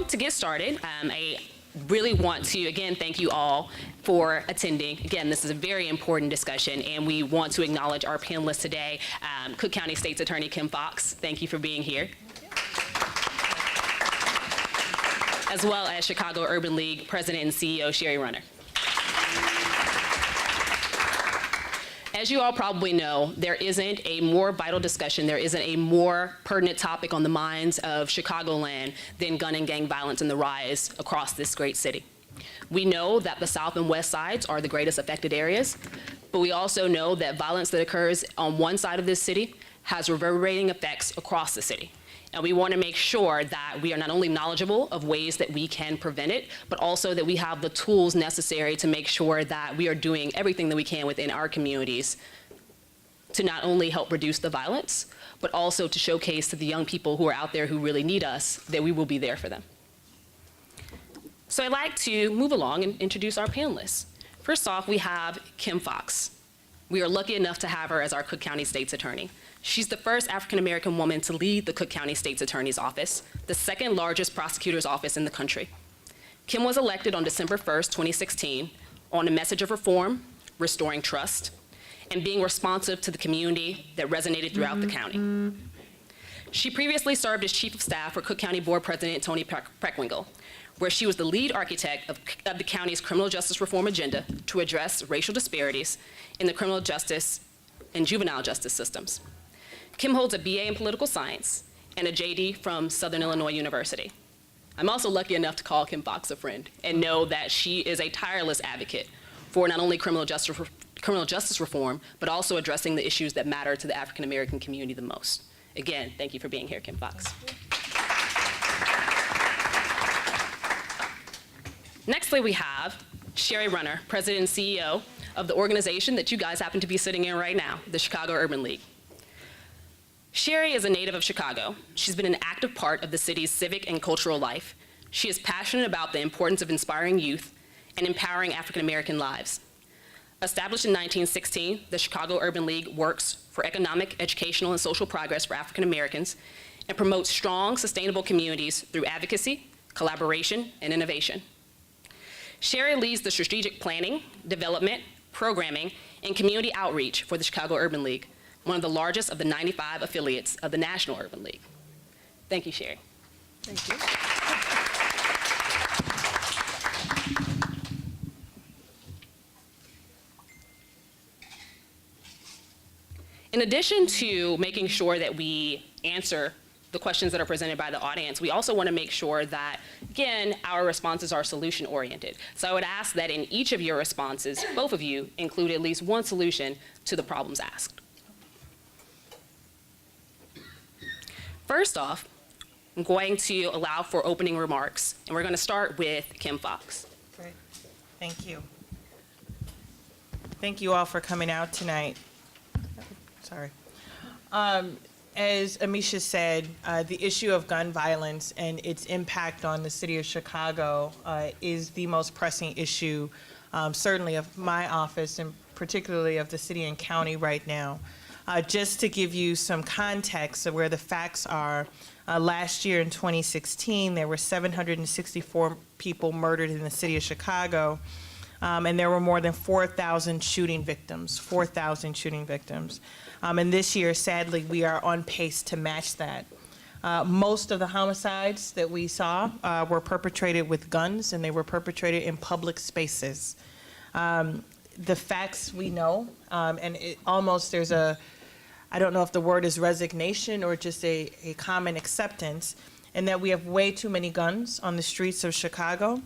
to get started, I really want to, again, thank you all for attending. Again, this is a very important discussion, and we want to acknowledge our panelists today, Cook County State's Attorney Kim Foxx. Thank you for being here. As well as Chicago Urban League President and CEO Sherry Runner. As you all probably know, there isn't a more vital discussion, there isn't a more pertinent topic on the minds of Chicagoland than gun and gang violence and the rise across this great city. We know that the South and West sides are the greatest affected areas, but we also know that violence that occurs on one side of this city has reverberating effects across the city. And we want to make sure that we are not only knowledgeable of ways that we can prevent it, but also that we have the tools necessary to make sure that we are doing everything that we can within our communities to not only help reduce the violence, but also to showcase to the young people who are out there who really need us that we will be there for them. So I'd like to move along and introduce our panelists. First off, we have Kim Foxx. We are lucky enough to have her as our Cook County State's Attorney. She's the first African-American woman to lead the Cook County State's Attorney's Office, the second largest prosecutor's office in the country. Kim was elected on December 1st, 2016, on a message of reform, restoring trust, and being responsive to the community that resonated throughout the county. She previously served as Chief of Staff for Cook County Board President Tony Preckwinkle, where she was the lead architect of the county's criminal justice reform agenda to address racial disparities in the criminal justice and juvenile justice systems. Kim holds a BA in political science and a JD from Southern Illinois University. I'm also lucky enough to call Kim Foxx a friend and know that she is a tireless advocate for not only criminal justice reform, but also addressing the issues that matter to the African American community the most. Again, thank you for being here, Kim Foxx. Nextly, we have Sherry Runner, President and CEO of the organization that you guys happen to be sitting in right now, the Chicago Urban League. Sherry is a native of Chicago. She's been an active part of the city's civic and cultural life. She is passionate about the importance of inspiring youth and empowering African American lives. Established in 1916, the Chicago Urban League works for economic, educational, and social progress for African Americans and promotes strong, sustainable communities through advocacy, collaboration, and innovation. Sherry leads the strategic planning, development, programming, and community outreach for the Chicago Urban League, one of the largest of the 95 affiliates of the National Urban League. Thank you, Sherry. Thank you. In addition to making sure that we answer the questions that are presented by the audience, we also want to make sure that, again, our responses are solution-oriented. So I would ask that in each of your responses, both of you include at least one solution to the problems asked. First off, I'm going to allow for opening remarks, and we're going to start with Kim Foxx. Great. Thank you. Thank you all for coming out tonight. Sorry. As Amisha said, the issue of gun violence and its impact on the city of Chicago is the most pressing issue, certainly of my office and particularly of the city and county right now. Just to give you some context of where the facts are, last year in 2016, there were 764 people murdered in the city of Chicago, and there were more than 4,000 shooting victims, 4,000 shooting victims. And this year, sadly, we are on pace to match that. Most of the homicides that we saw were perpetrated with guns, and they were perpetrated in public spaces. The facts we know, and there's a, I don't know if the word is resignation or just a common acceptance, and that we have way too many guns on the streets of Chicago,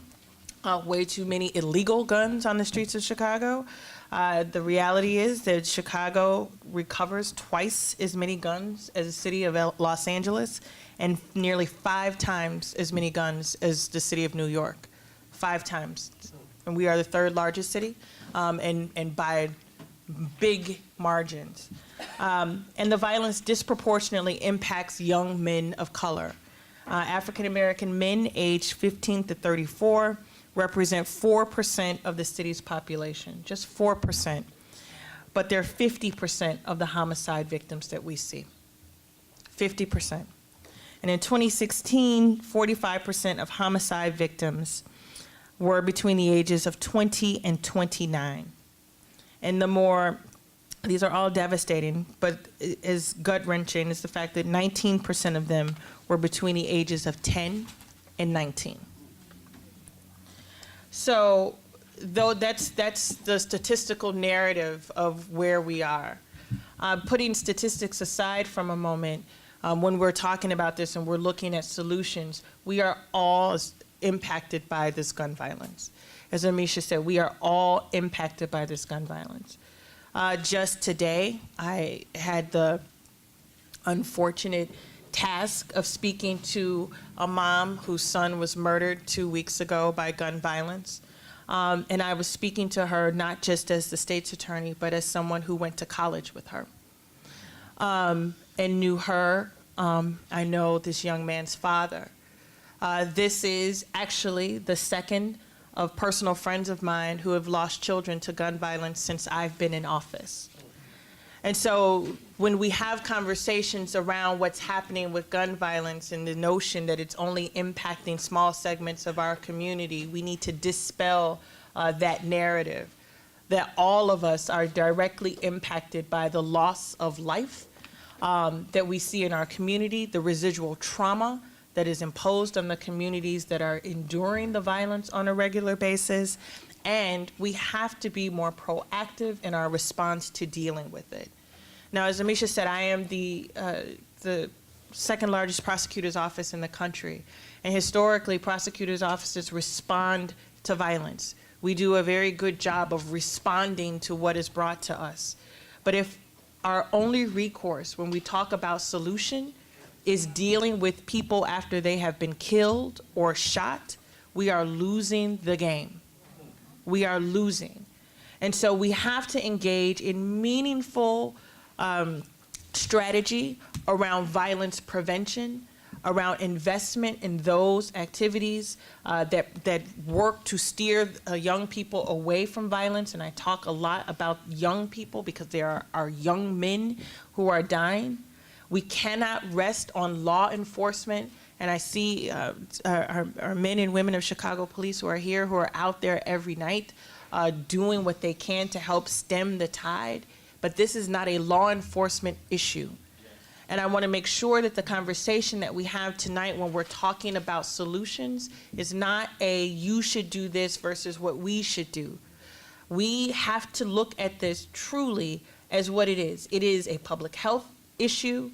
way too many illegal guns on the streets of Chicago. The reality is that Chicago recovers twice as many guns as the city of Los Angeles and nearly 5 times as many guns as the city of New York, 5 times. And we are the 3rd largest city, and by big margins. And the violence disproportionately impacts young men of color. African American men aged 15 to 34 represent 4% of the city's population, just 4%. But they're 50% of the homicide victims that we see, 50%. And in 2016, 45% of homicide victims were between the ages of 20 and 29. And these are all devastating, but is gut-wrenching is the fact that 19% of them were between the ages of 10 and 19. So, though that's the statistical narrative of where we are. Putting statistics aside from a moment, when we're talking about this and we're looking at solutions, we are all impacted by this gun violence. As Amisha said, we are all impacted by this gun violence. Just today, I had the unfortunate task of speaking to a mom whose son was murdered 2 weeks ago by gun violence. And I was speaking to her not just as the state's attorney, but as someone who went to college with her and knew her. I know this young man's father. This is actually the second of personal friends of mine who have lost children to gun violence since I've been in office. And so when we have conversations around what's happening with gun violence and the notion that it's only impacting small segments of our community, we need to dispel that narrative that all of us are directly impacted by the loss of life that we see in our community, the residual trauma that is imposed on the communities that are enduring the violence on a regular basis, and we have to be more proactive in our response to dealing with it. Now, as Amisha said, I am the second largest prosecutor's office in the country, and historically, prosecutors' offices respond to violence. We do a very good job of responding to what is brought to us. But if our only recourse when we talk about solution is dealing with people after they have been killed or shot, we are losing the game. We are losing. And so we have to engage in meaningful strategy around violence prevention, around investment in those activities that work to steer young people away from violence. And I talk a lot about young people because there are young men who are dying. We cannot rest on law enforcement. And I see our men and women of Chicago police who are here, who are out there every night doing what they can to help stem the tide. But this is not a law enforcement issue. And I want to make sure that the conversation that we have tonight when we're talking about solutions is not a you should do this versus what we should do. We have to look at this truly as what it is. It is a public health issue.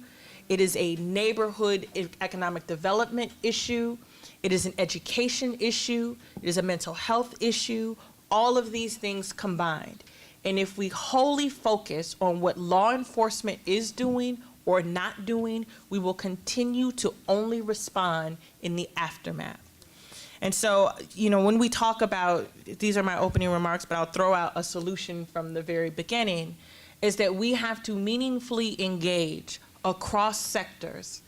It is a neighborhood economic development issue. It is an education issue. It is a mental health issue. All of these things combined. And if we wholly focus on what law enforcement is doing or not doing, we will continue to only respond in the aftermath. And so, you know, when we talk about, these are my opening remarks, but I'll throw out a solution from the very beginning, is that we have to meaningfully engage across sectors,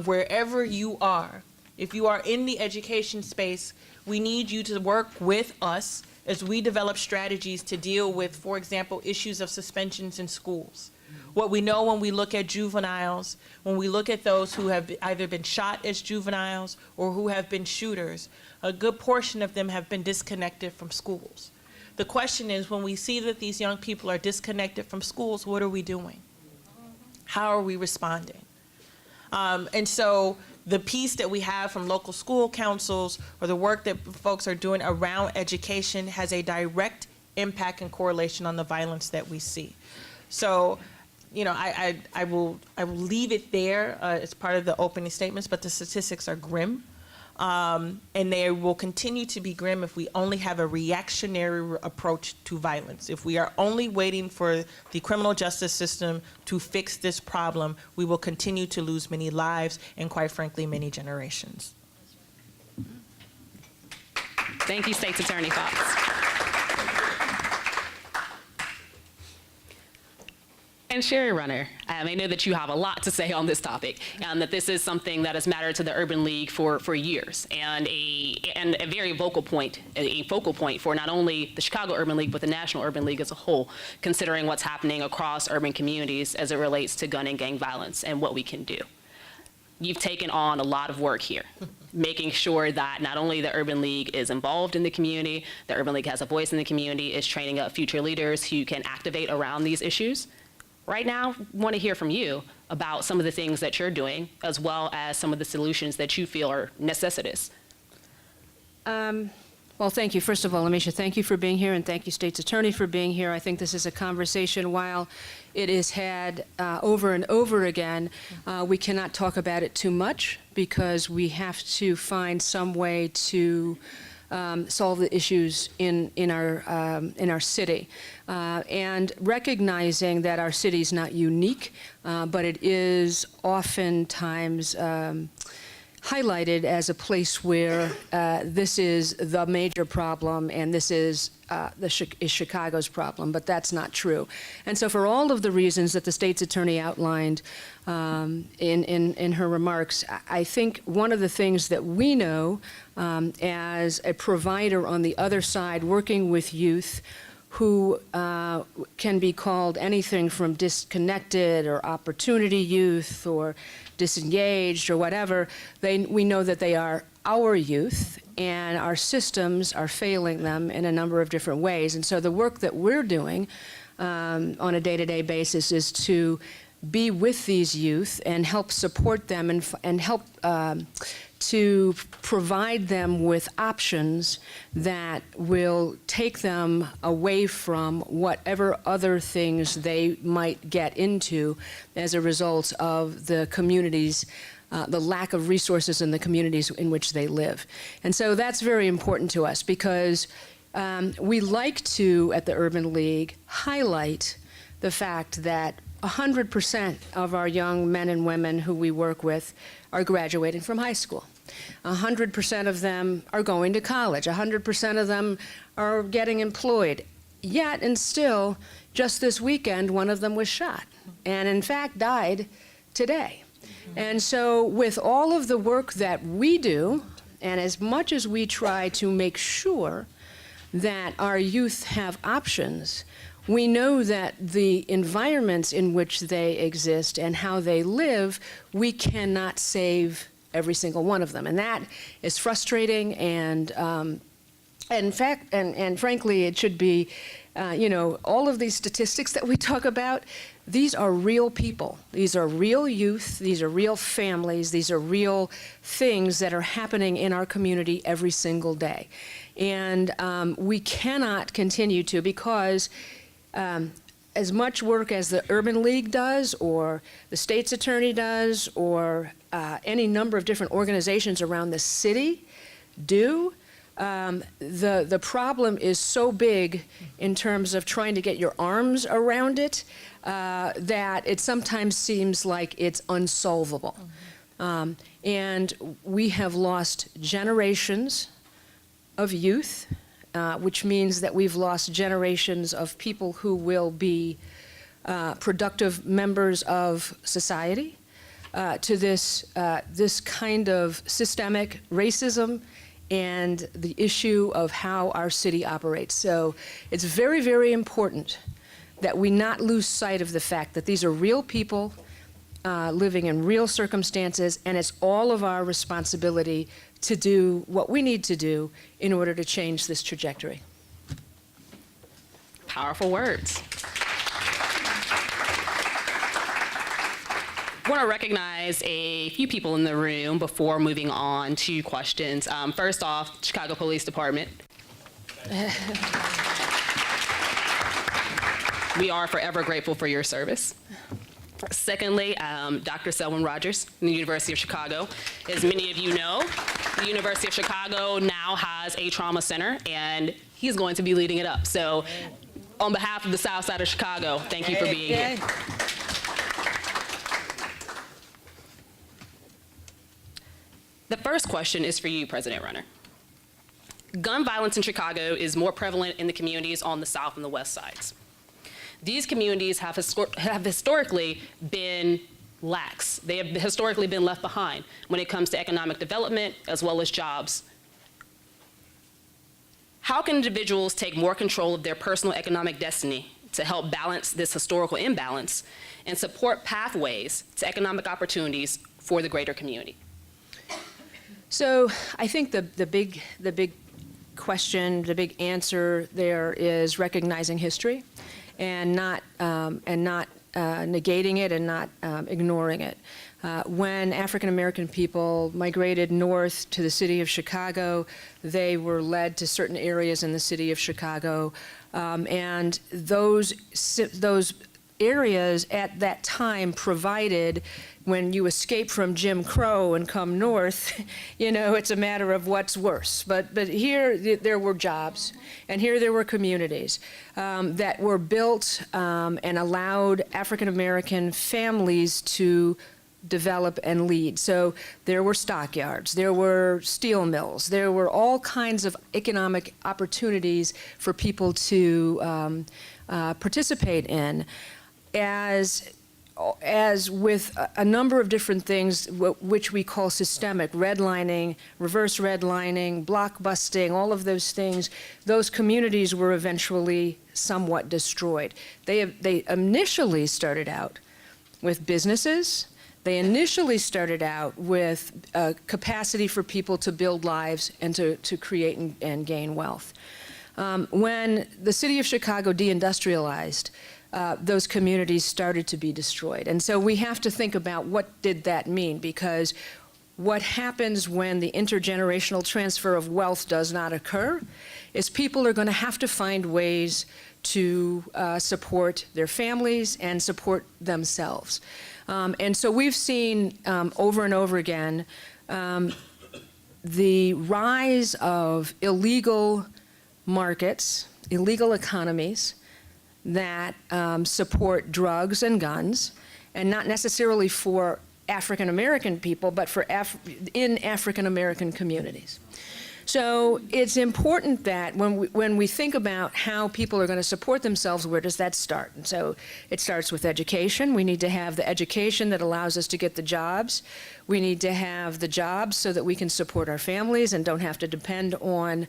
wherever you are. If you are in the education space, we need you to work with us as we develop strategies to deal with, for example, issues of suspensions in schools. What we know when we look at juveniles, when we look at those who have either been shot as juveniles or who have been shooters, a good portion of them have been disconnected from schools. The question is, when we see that these young people are disconnected from schools, what are we doing? How are we responding? And so the piece that we have from local school councils or the work that folks are doing around education has a direct impact and correlation on the violence that we see. So, you know, I will leave it there as part of the opening statements, but the statistics are grim. And they will continue to be grim if we only have a reactionary approach to violence. If we are only waiting for the criminal justice system to fix this problem, we will continue to lose many lives and, quite frankly, many generations. Thank you, State's Attorney Fox. And Sherry Runner, I know that you have a lot to say on this topic, and that this is something that has mattered to the Urban League for years, and a very focal point for not only the Chicago Urban League, but the National Urban League as a whole, considering what's happening across urban communities as it relates to gun and gang violence and what we can do. you've taken on a lot of work here, making sure that not only the Urban League is involved in the community, the Urban League has a voice in the community, is training up future leaders who can activate around these issues. Right now, want to hear from you about some of the things that you're doing, as well as some of the solutions that you feel are necessitous. Well, thank you. First of all, Amisha, thank you for being here, and thank you, State's Attorney, for being here. I think this is a conversation, while it is had over and over again, we cannot talk about it too much because we have to find some way to solve the issues in our city. And recognizing that our city is not unique, but it is oftentimes highlighted as a place where this is the major problem and this is Chicago's problem, but that's not true. And so for all of the reasons that the State's Attorney outlined in her remarks, I think one of the things that we know as a provider on the other side working with youth who can be called anything from disconnected or opportunity youth or disengaged or whatever, we know that they are our youth, and our systems are failing them in a number of different ways. And so the work that we're doing on a day-to-day basis is to be with these youth and help support them and help to provide them with options that will take them away from whatever other things they might get into as a result of the communities, the lack of resources in the communities in which they live. And so that's very important to us because we like to, at the Urban League, highlight the fact that 100% of our young men and women who we work with are graduating from high school. 100% of them are going to college. 100% of them are getting employed. Yet and still, just this weekend, one of them was shot and in fact died today. And so with all of the work that we do, and as much as we try to make sure that our youth have options, we know that the environments in which they exist and how they live, we cannot save every single one of them. And that is frustrating, and frankly, it should be, all of these statistics that we talk about, these are real people. These are real youth. These are real families. These are real things that are happening in our community every single day. And we cannot continue to, because as much work as the Urban League does, or the State's Attorney does, or any number of different organizations around the city do, the problem is so big in terms of trying to get your arms around it that it sometimes seems like it's unsolvable. And we have lost generations of youth, which means that we've lost generations of people who will be productive members of society to this kind of systemic racism and the issue of how our city operates. So it's very, very important that we not lose sight of the fact that these are real people living in real circumstances, and it's all of our responsibility to do what we need to do in order to change this trajectory. Powerful words. I want to recognize a few people in the room before moving on to questions. First off, Chicago Police Department. We are forever grateful for your service. Secondly, Dr. Selwyn Rogers from the University of Chicago. As many of you know, the University of Chicago now has a trauma center, and he's going to be leading it up. So on behalf of the South Side of Chicago, thank you for being here. The first question is for you, President Runner. Gun violence in Chicago is more prevalent in the communities on the South and the West sides. These communities have historically been lax. They have historically been left behind when it comes to economic development as well as jobs. How can individuals take more control of their personal economic destiny to help balance this historical imbalance and support pathways to economic opportunities for the greater community? So I think the big question, the big answer there is recognizing history, and not negating it and not ignoring it. When African American people migrated north to the city of Chicago, they were led to certain areas in the city of Chicago, and those areas at that time provided, when you escape from Jim Crow and come north, it's a matter of what's worse. But here there were jobs, and here there were communities that were built and allowed African American families to develop and lead. So there were stockyards, there were steel mills, there were all kinds of economic opportunities for people to participate in. As with a number of different things, which we call systemic, redlining, reverse redlining, blockbusting, all of those things, those communities were eventually somewhat destroyed. They initially started out with businesses. They initially started out with capacity for people to build lives and to create and gain wealth. When the city of Chicago deindustrialized, those communities started to be destroyed. And so we have to think about, what did that mean? Because what happens when the intergenerational transfer of wealth does not occur is people are going to have to find ways to support their families and support themselves. And so we've seen over and over again the rise of illegal markets, illegal economies that support drugs and guns, and not necessarily for African American people, but for in African American communities. So it's important that when we think about how people are going to support themselves, where does that start? And so it starts with education. We need to have the education that allows us to get the jobs. We need to have the jobs so that we can support our families and don't have to depend on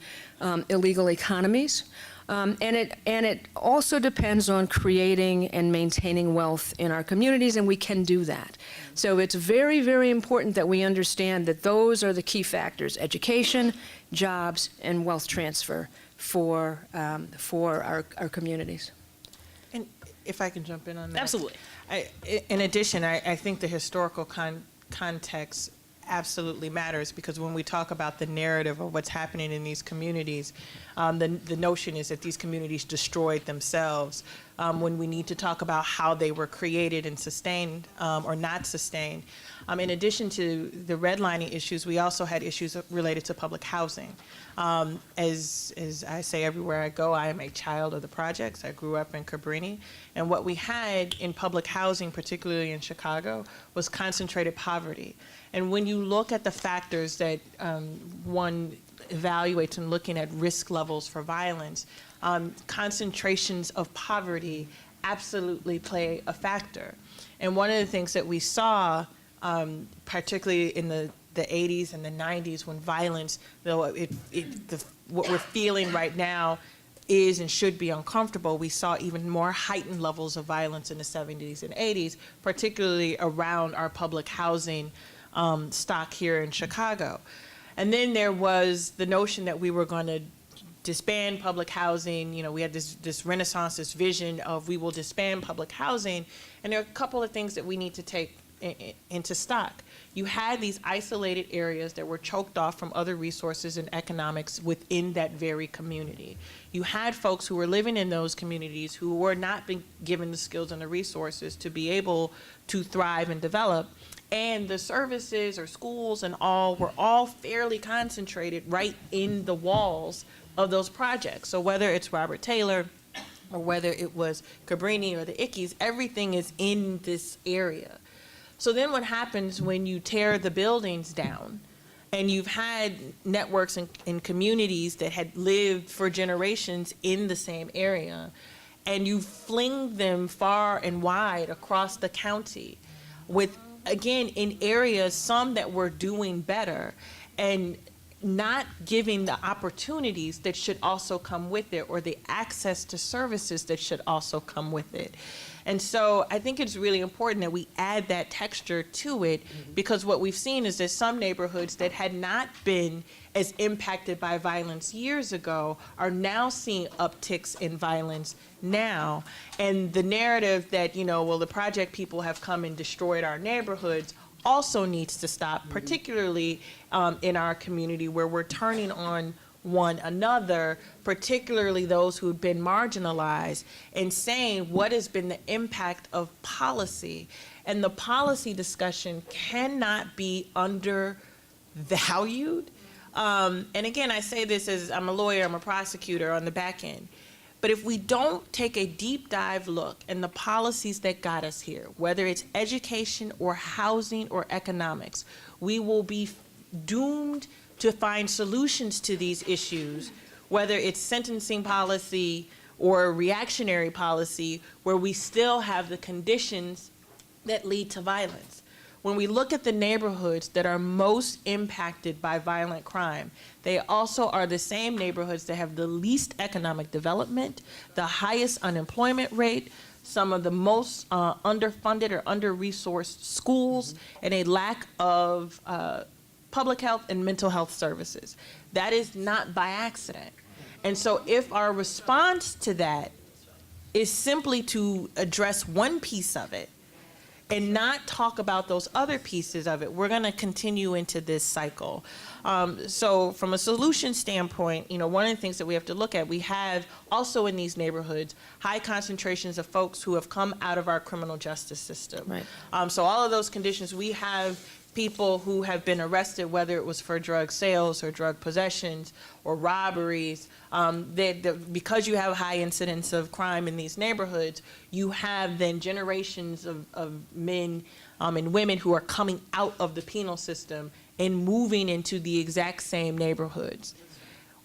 illegal economies. And it also depends on creating and maintaining wealth in our communities, and we can do that. So it's very, very important that we understand that those are the key factors: education, jobs, and wealth transfer for our communities. And if I can jump in on that. Absolutely. In addition, I think the historical context absolutely matters, because when we talk about the narrative of what's happening in these communities, the notion is that these communities destroyed themselves, when we need to talk about how they were created and sustained or not sustained. In addition to the redlining issues, we also had issues related to public housing. As I say everywhere I go, I am a child of the projects. I grew up in Cabrini, and what we had in public housing, particularly in Chicago, was concentrated poverty. And when you look at the factors that one evaluates in looking at risk levels for violence, concentrations of poverty absolutely play a factor. And one of the things that we saw, particularly in the 80s and the 90s, when violence, though what we're feeling right now is and should be uncomfortable, we saw even more heightened levels of violence in the 70s and 80s, particularly around our public housing stock here in Chicago. And then there was the notion that we were going to disband public housing. We had this renaissance, this vision of we will disband public housing. And there are a couple of things that we need to take into stock. You had these isolated areas that were choked off from other resources and economics within that very community. You had folks who were living in those communities who were not being given the skills and the resources to be able to thrive and develop. And the services or schools and all were all fairly concentrated right in the walls of those projects. So whether it's Robert Taylor or whether it was Cabrini or the Ickeys, everything is in this area. So then what happens when you tear the buildings down and you've had networks and communities that had lived for generations in the same area, and you fling them far and wide across the county with, again, in areas, some that were doing better, and not giving the opportunities that should also come with it, or the access to services that should also come with it. And so I think it's really important that we add that texture to it, because what we've seen is that some neighborhoods that had not been as impacted by violence years ago are now seeing upticks in violence now. And the narrative that, well, the project people have come and destroyed our neighborhoods also needs to stop, particularly in our community where we're turning on one another, particularly those who've been marginalized, and saying what has been the impact of policy. And the policy discussion cannot be undervalued. And again, I say this as I'm a lawyer, I'm a prosecutor on the back end. But if we don't take a deep dive look in the policies that got us here, whether it's education or housing or economics, we will be doomed to find solutions to these issues, whether it's sentencing policy or reactionary policy, where we still have the conditions that lead to violence. When we look at the neighborhoods that are most impacted by violent crime, they also are the same neighborhoods that have the least economic development, the highest unemployment rate, some of the most underfunded or under-resourced schools, and a lack of public health and mental health services. That is not by accident. And so if our response to that is simply to address one piece of it and not talk about those other pieces of it, we're going to continue into this cycle. So from a solution standpoint, one of the things that we have to look at, we have also in these neighborhoods high concentrations of folks who have come out of our criminal justice system. Right. So all of those conditions, we have people who have been arrested, whether it was for drug sales or drug possessions or robberies. Because you have high incidence of crime in these neighborhoods, you have then generations of men and women who are coming out of the penal system and moving into the exact same neighborhoods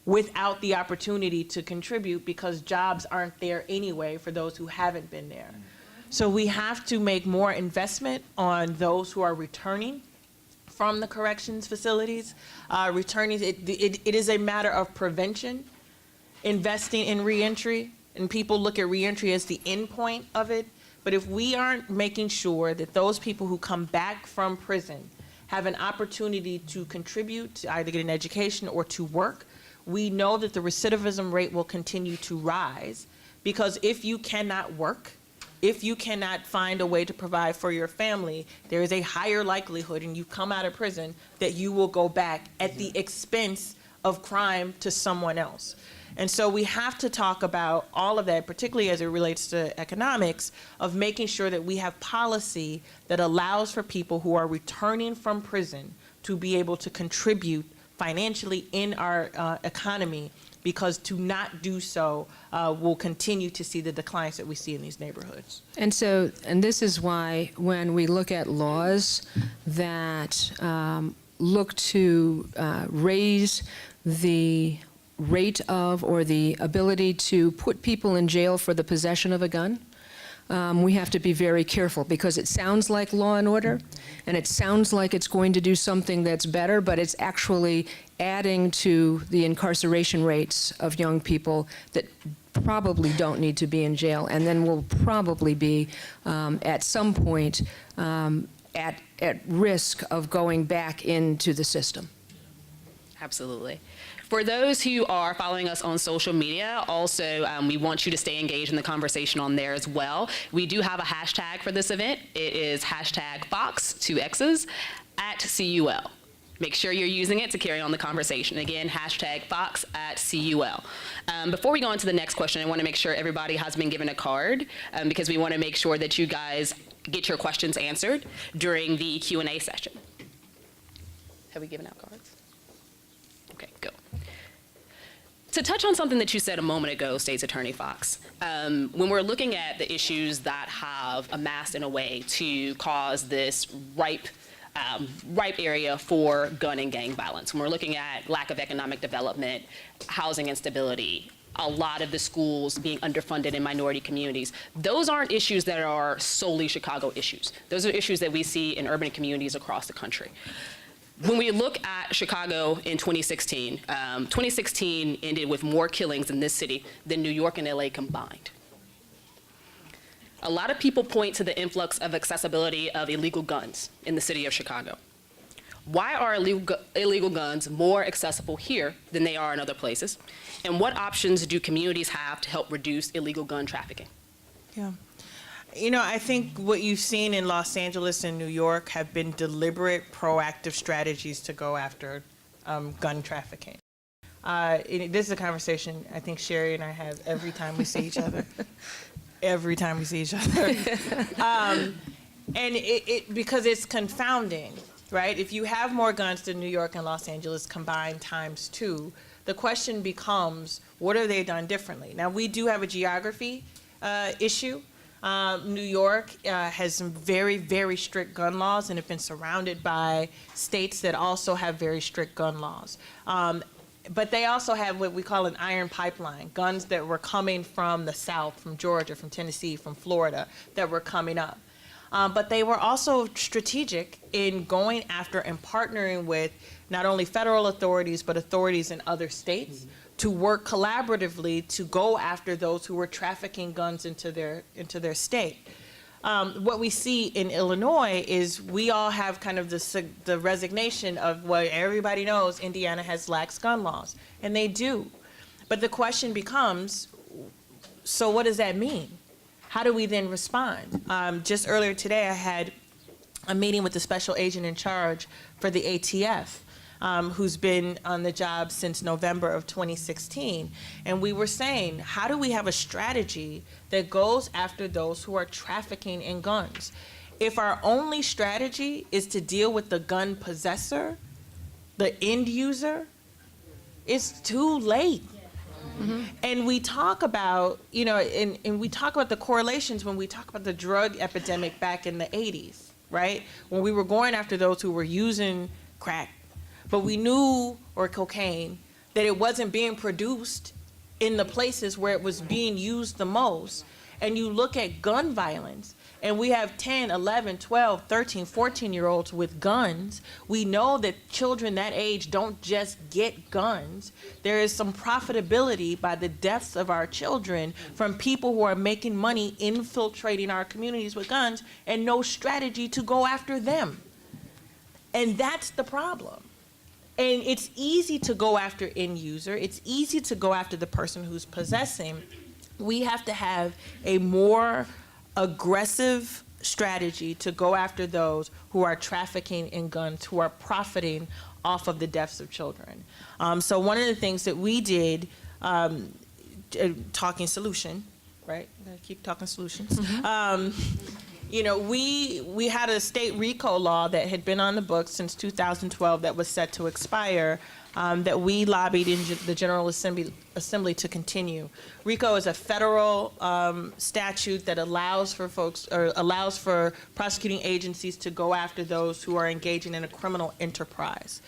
without the opportunity to contribute because jobs aren't there anyway for those who haven't been there. So we have to make more investment on those who are returning from the corrections facilities. It is a matter of prevention, investing in reentry, and people look at reentry as the end point of it. But if we aren't making sure that those people who come back from prison have an opportunity to contribute, to either get an education or to work, we know that the recidivism rate will continue to rise, because if you cannot work, if you cannot find a way to provide for your family, there is a higher likelihood, and you come out of prison, that you will go back at the expense of crime to someone else. And so we have to talk about all of that, particularly as it relates to economics, of making sure that we have policy that allows for people who are returning from prison to be able to contribute financially in our economy, because to not do so will continue to see the declines that we see in these neighborhoods. And this is why when we look at laws that look to raise the rate of or the ability to put people in jail for the possession of a gun, we have to be very careful, because it sounds like law and order, and it sounds like it's going to do something that's better, but it's actually adding to the incarceration rates of young people that probably don't need to be in jail, and then will probably be at some point at risk of going back into the system. Absolutely. For those who are following us on social media, also, we want you to stay engaged in the conversation on there as well. We do have a hashtag for this event. It is hashtag Fox, 2 X's, at CUL. Make sure you're using it to carry on the conversation. Again, hashtag Fox at CUL. Before we go on to the next question, I want to make sure everybody has been given a card, because we want to make sure that you guys get your questions answered during the Q&A session. Have we given out cards? Okay, go. To touch on something that you said a moment ago, State's Attorney Fox, when we're looking at the issues that have amassed in a way to cause this ripe area for gun and gang violence, when we're looking at lack of economic development, housing instability, a lot of the schools being underfunded in minority communities, those aren't issues that are solely Chicago issues. Those are issues that we see in urban communities across the country. When we look at Chicago in 2016, 2016 ended with more killings in this city than New York and LA combined. A lot of people point to the influx of accessibility of illegal guns in the city of Chicago. Why are illegal guns more accessible here than they are in other places? And what options do communities have to help reduce illegal gun trafficking? Yeah. You know, I think what you've seen in Los Angeles and New York have been deliberate, proactive strategies to go after gun trafficking. This is a conversation I think Sherry and I have every time we see each other. Every time we see each other. And because it's confounding, right? If you have more guns than New York and Los Angeles combined times 2, the question becomes, what have they done differently? Now, we do have a geography issue. New York has some very, very strict gun laws and have been surrounded by states that also have very strict gun laws. But they also have what we call an iron pipeline, guns that were coming from the South, from Georgia, from Tennessee, from Florida, that were coming up. But they were also strategic in going after and partnering with not only federal authorities, but authorities in other states to work collaboratively to go after those who were trafficking guns into their state. What we see in Illinois is we all have kind of the resignation of what everybody knows, Indiana has lax gun laws, and they do. But the question becomes, so what does that mean? How do we then respond? Just earlier today, I had a meeting with the special agent in charge for the ATF, who's been on the job since November of 2016. And we were saying, how do we have a strategy that goes after those who are trafficking in guns? If our only strategy is to deal with the gun possessor, the end user, it's too late. Mm-hmm. And we talk about, you know, and we talk about the correlations when we talk about the drug epidemic back in the 80s, right? When we were going after those who were using crack, but we knew, or cocaine, that it wasn't being produced in the places where it was being used the most. And you look at gun violence, and we have 10, 11, 12, 13, 14-year-olds with guns. We know that children that age don't just get guns. There is some profitability by the deaths of our children from people who are making money infiltrating our communities with guns and no strategy to go after them. And that's the problem. And it's easy to go after end user. It's easy to go after the person who's possessing. We have to have a more aggressive strategy to go after those who are trafficking in guns, who are profiting off of the deaths of children. So one of the things that we did, talking solution, right? I keep talking solutions. Mm-hmm. You know, we had a state RICO law that had been on the books since 2012 that was set to expire, that we lobbied in the General Assembly to continue. RICO is a federal statute that allows for prosecuting agencies to go after those who are engaging in a criminal enterprise.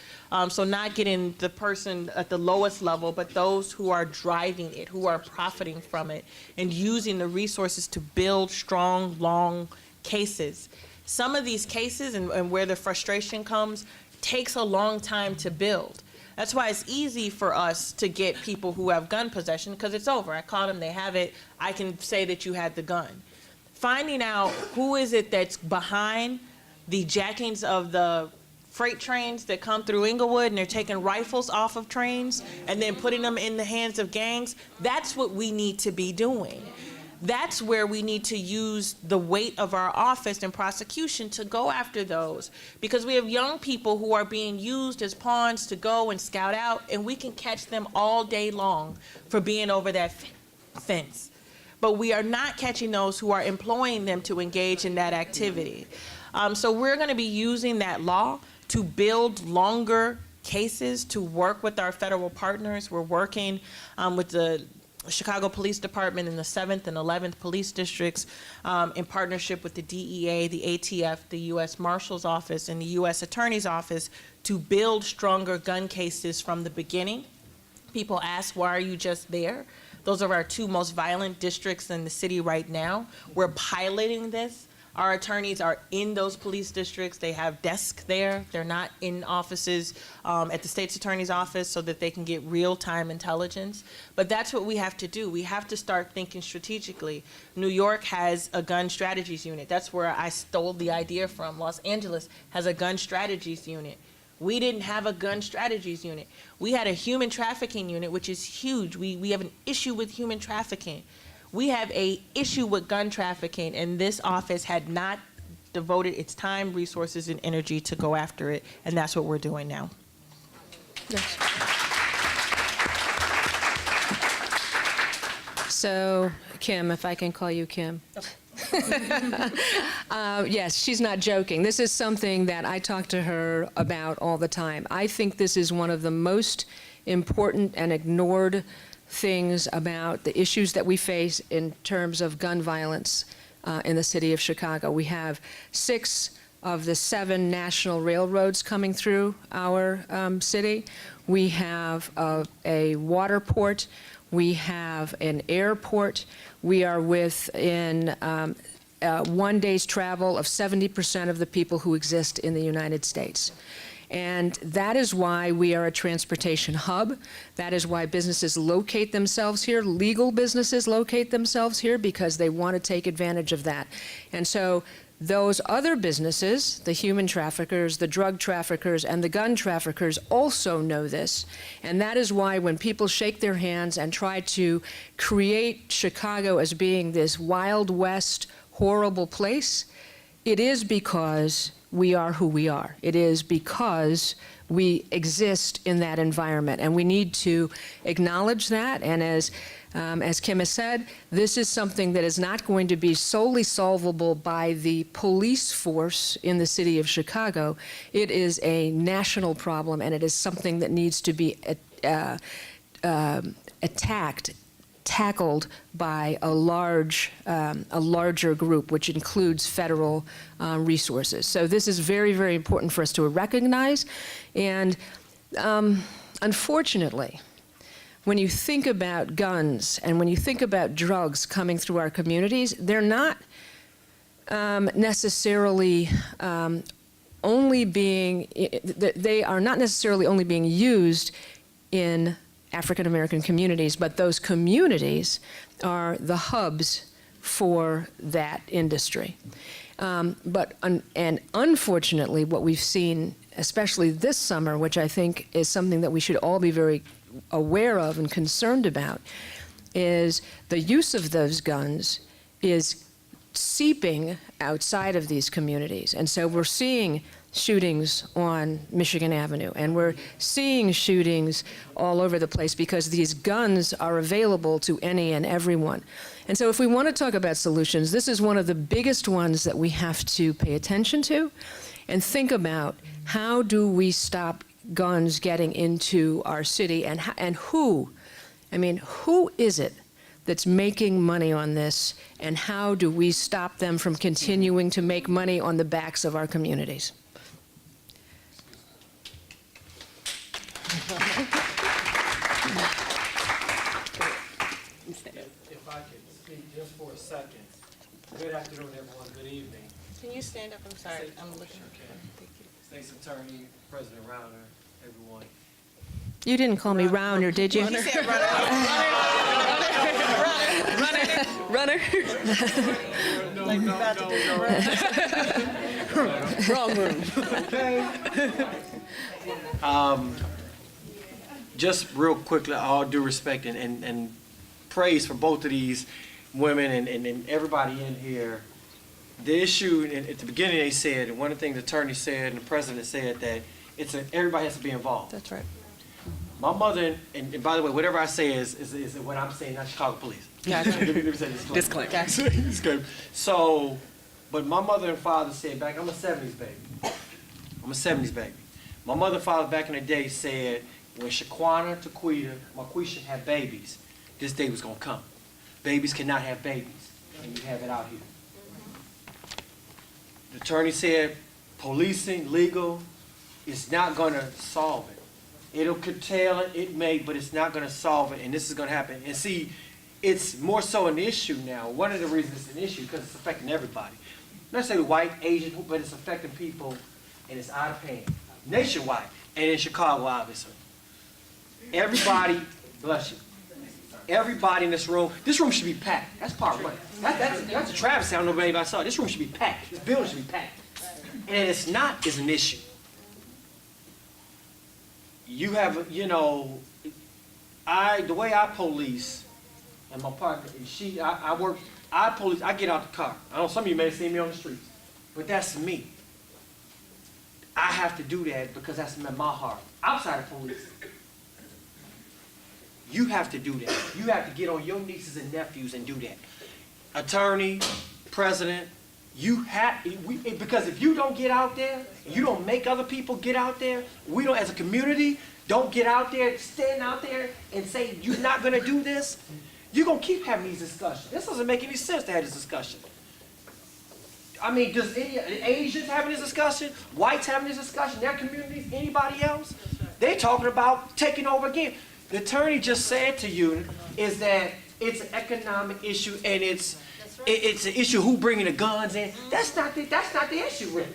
So not getting the person at the lowest level, but those who are driving it, who are profiting from it, and using the resources to build strong, long cases. Some of these cases, and where the frustration comes, takes a long time to build. That's why it's easy for us to get people who have gun possession, because it's over. I caught them, they have it, I can say that you had the gun. Finding out who is it that's behind the jackings of the freight trains that come through Inglewood and they're taking rifles off of trains and then putting them in the hands of gangs, that's what we need to be doing. That's where we need to use the weight of our office and prosecution to go after those. Because we have young people who are being used as pawns to go and scout out, and we can catch them all day long for being over that fence. But we are not catching those who are employing them to engage in that activity. So we're going to be using that law to build longer cases, to work with our federal partners. We're working with the Chicago Police Department in the 7th and 11th police districts in partnership with the DEA, the ATF, the U.S. Marshal's Office, and the U.S. Attorney's Office to build stronger gun cases from the beginning. People ask, why are you just there? Those are our 2 most violent districts in the city right now. We're piloting this Our attorneys are in those police districts. They have desks there. They're not in offices at the state's attorney's office so that they can get real-time intelligence. But that's what we have to do. We have to start thinking strategically. New York has a gun strategies unit. That's where I stole the idea from. Los Angeles has a gun strategies unit. We didn't have a gun strategies unit. We had a human trafficking unit, which is huge. We have an issue with human trafficking. We have a issue with gun trafficking, and this office had not devoted its time, resources, and energy to go after it, and that's what we're doing now. Yes. So, Kim, if I can call you Kim. Yes, she's not joking. This is something that I talk to her about all the time. I think this is one of the most important and ignored things about the issues that we face in terms of gun violence in the city of Chicago. We have 6 of the 7 national railroads coming through our city. We have a water port. We have an airport. We are within 1 day's travel of 70% of the people who exist in the United States. And that is why we are a transportation hub. That is why businesses locate themselves here. Legal businesses locate themselves here because they want to take advantage of that. And so those other businesses, the human traffickers, the drug traffickers, and the gun traffickers also know this. And that is why when people shake their hands and try to create Chicago as being this Wild West, horrible place, it is because we are who we are. It is because we exist in that environment, and we need to acknowledge that. And as Kim has said, this is something that is not going to be solely solvable by the police force in the city of Chicago. It is a national problem, and it is something that needs to be tackled by a larger group, which includes federal resources. So this is very, very important for us to recognize. And unfortunately, when you think about guns and when you think about drugs coming through our communities, they're not necessarily they are not necessarily only being used in African American communities, but those communities are the hubs for that industry. And unfortunately, what we've seen, especially this summer, which I think is something that we should all be very aware of and concerned about, is the use of those guns is seeping outside of these communities. And so we're seeing shootings on Michigan Avenue, and we're seeing shootings all over the place because these guns are available to any and everyone. And so if we want to talk about solutions, this is one of the biggest ones that we have to pay attention to and think about. How do we stop guns getting into our city, and who is it that's making money on this, and how do we stop them from continuing to make money on the backs of our communities? If I could speak just for a second. Good afternoon, everyone. Good evening. Can you stand up? I'm sorry. I'm looking. Thank you. State's Attorney, President Rauner, everyone. You didn't call me Rauner, did you? He said runner. Like we're about to do the Wrong room. Just real quickly, all due respect and praise for both of these women and everybody in here. The issue, at the beginning they said, and one of the things the attorney said and the president said, that everybody has to be involved. That's right. My mother, and by the way, whatever I say is what I'm saying, not Chicago police. Gotcha. Let me say disclaimer. Gotcha. Disclaimer. So, but my mother and father said back, I'm a 70s baby. My mother and father back in the day said, when Shaquana, Marquisha had babies, this day was going to come. Babies cannot have babies, and you have it out here. The attorney said, policing, legal, it's not going to solve it. It'll curtail it, it may, but it's not going to solve it, and this is going to happen. And see, it's more so an issue now. One of the reasons it's an issue, because it's affecting everybody. necessarily white, Asian, but it's affecting people, and it's out of hand, nationwide, and in Chicago, obviously. Everybody, bless you. Everybody in this room should be packed. That's part one. That's a travesty. I don't know if anybody saw it. This room should be packed. This building should be packed. And it's not is an issue. You have, you know, the way I police, and my partner, I police, I get out the car. I know some of you may have seen me on the streets, but that's me. I have to do that because that's in my heart. Outside of police. You have to do that. You have to get on your nieces and nephews and do that. Attorney, president, because if you don't get out there, you don't make other people get out there, we don't, as a community, don't get out there, stand out there and say, you're not gonna do this, you're gonna keep having these discussions. This doesn't make any sense to have this discussion. I mean, does any Asians having this discussion, whites having this discussion, their communities, anybody else? They're talking about taking over again. The attorney just said to you is that it's an economic issue and it's an issue who bringing the guns in. That's not the issue, really.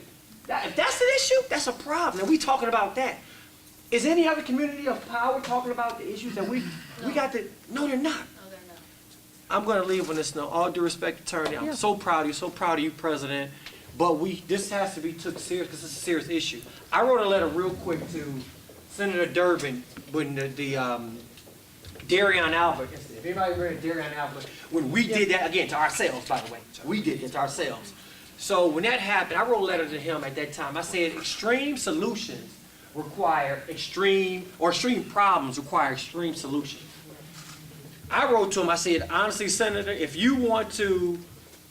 If that's an issue, that's a problem. And we talking about that. Is any other community of power talking about the issues that we got to? No, they're not. No, they're not. I'm going to leave on this note. All due respect, attorney. I'm so proud of you. So proud of you, president. But this has to be took serious because it's a serious issue. I wrote a letter real quick to Senator Durbin when Darion Albert, if anybody read Darion Albert, when we did that, again, to ourselves, by the way. We did this to ourselves. So when that happened, I wrote a letter to him at that time. I said, extreme solutions require extreme problems require extreme solutions. I wrote to him, I said, honestly, Senator, if you want to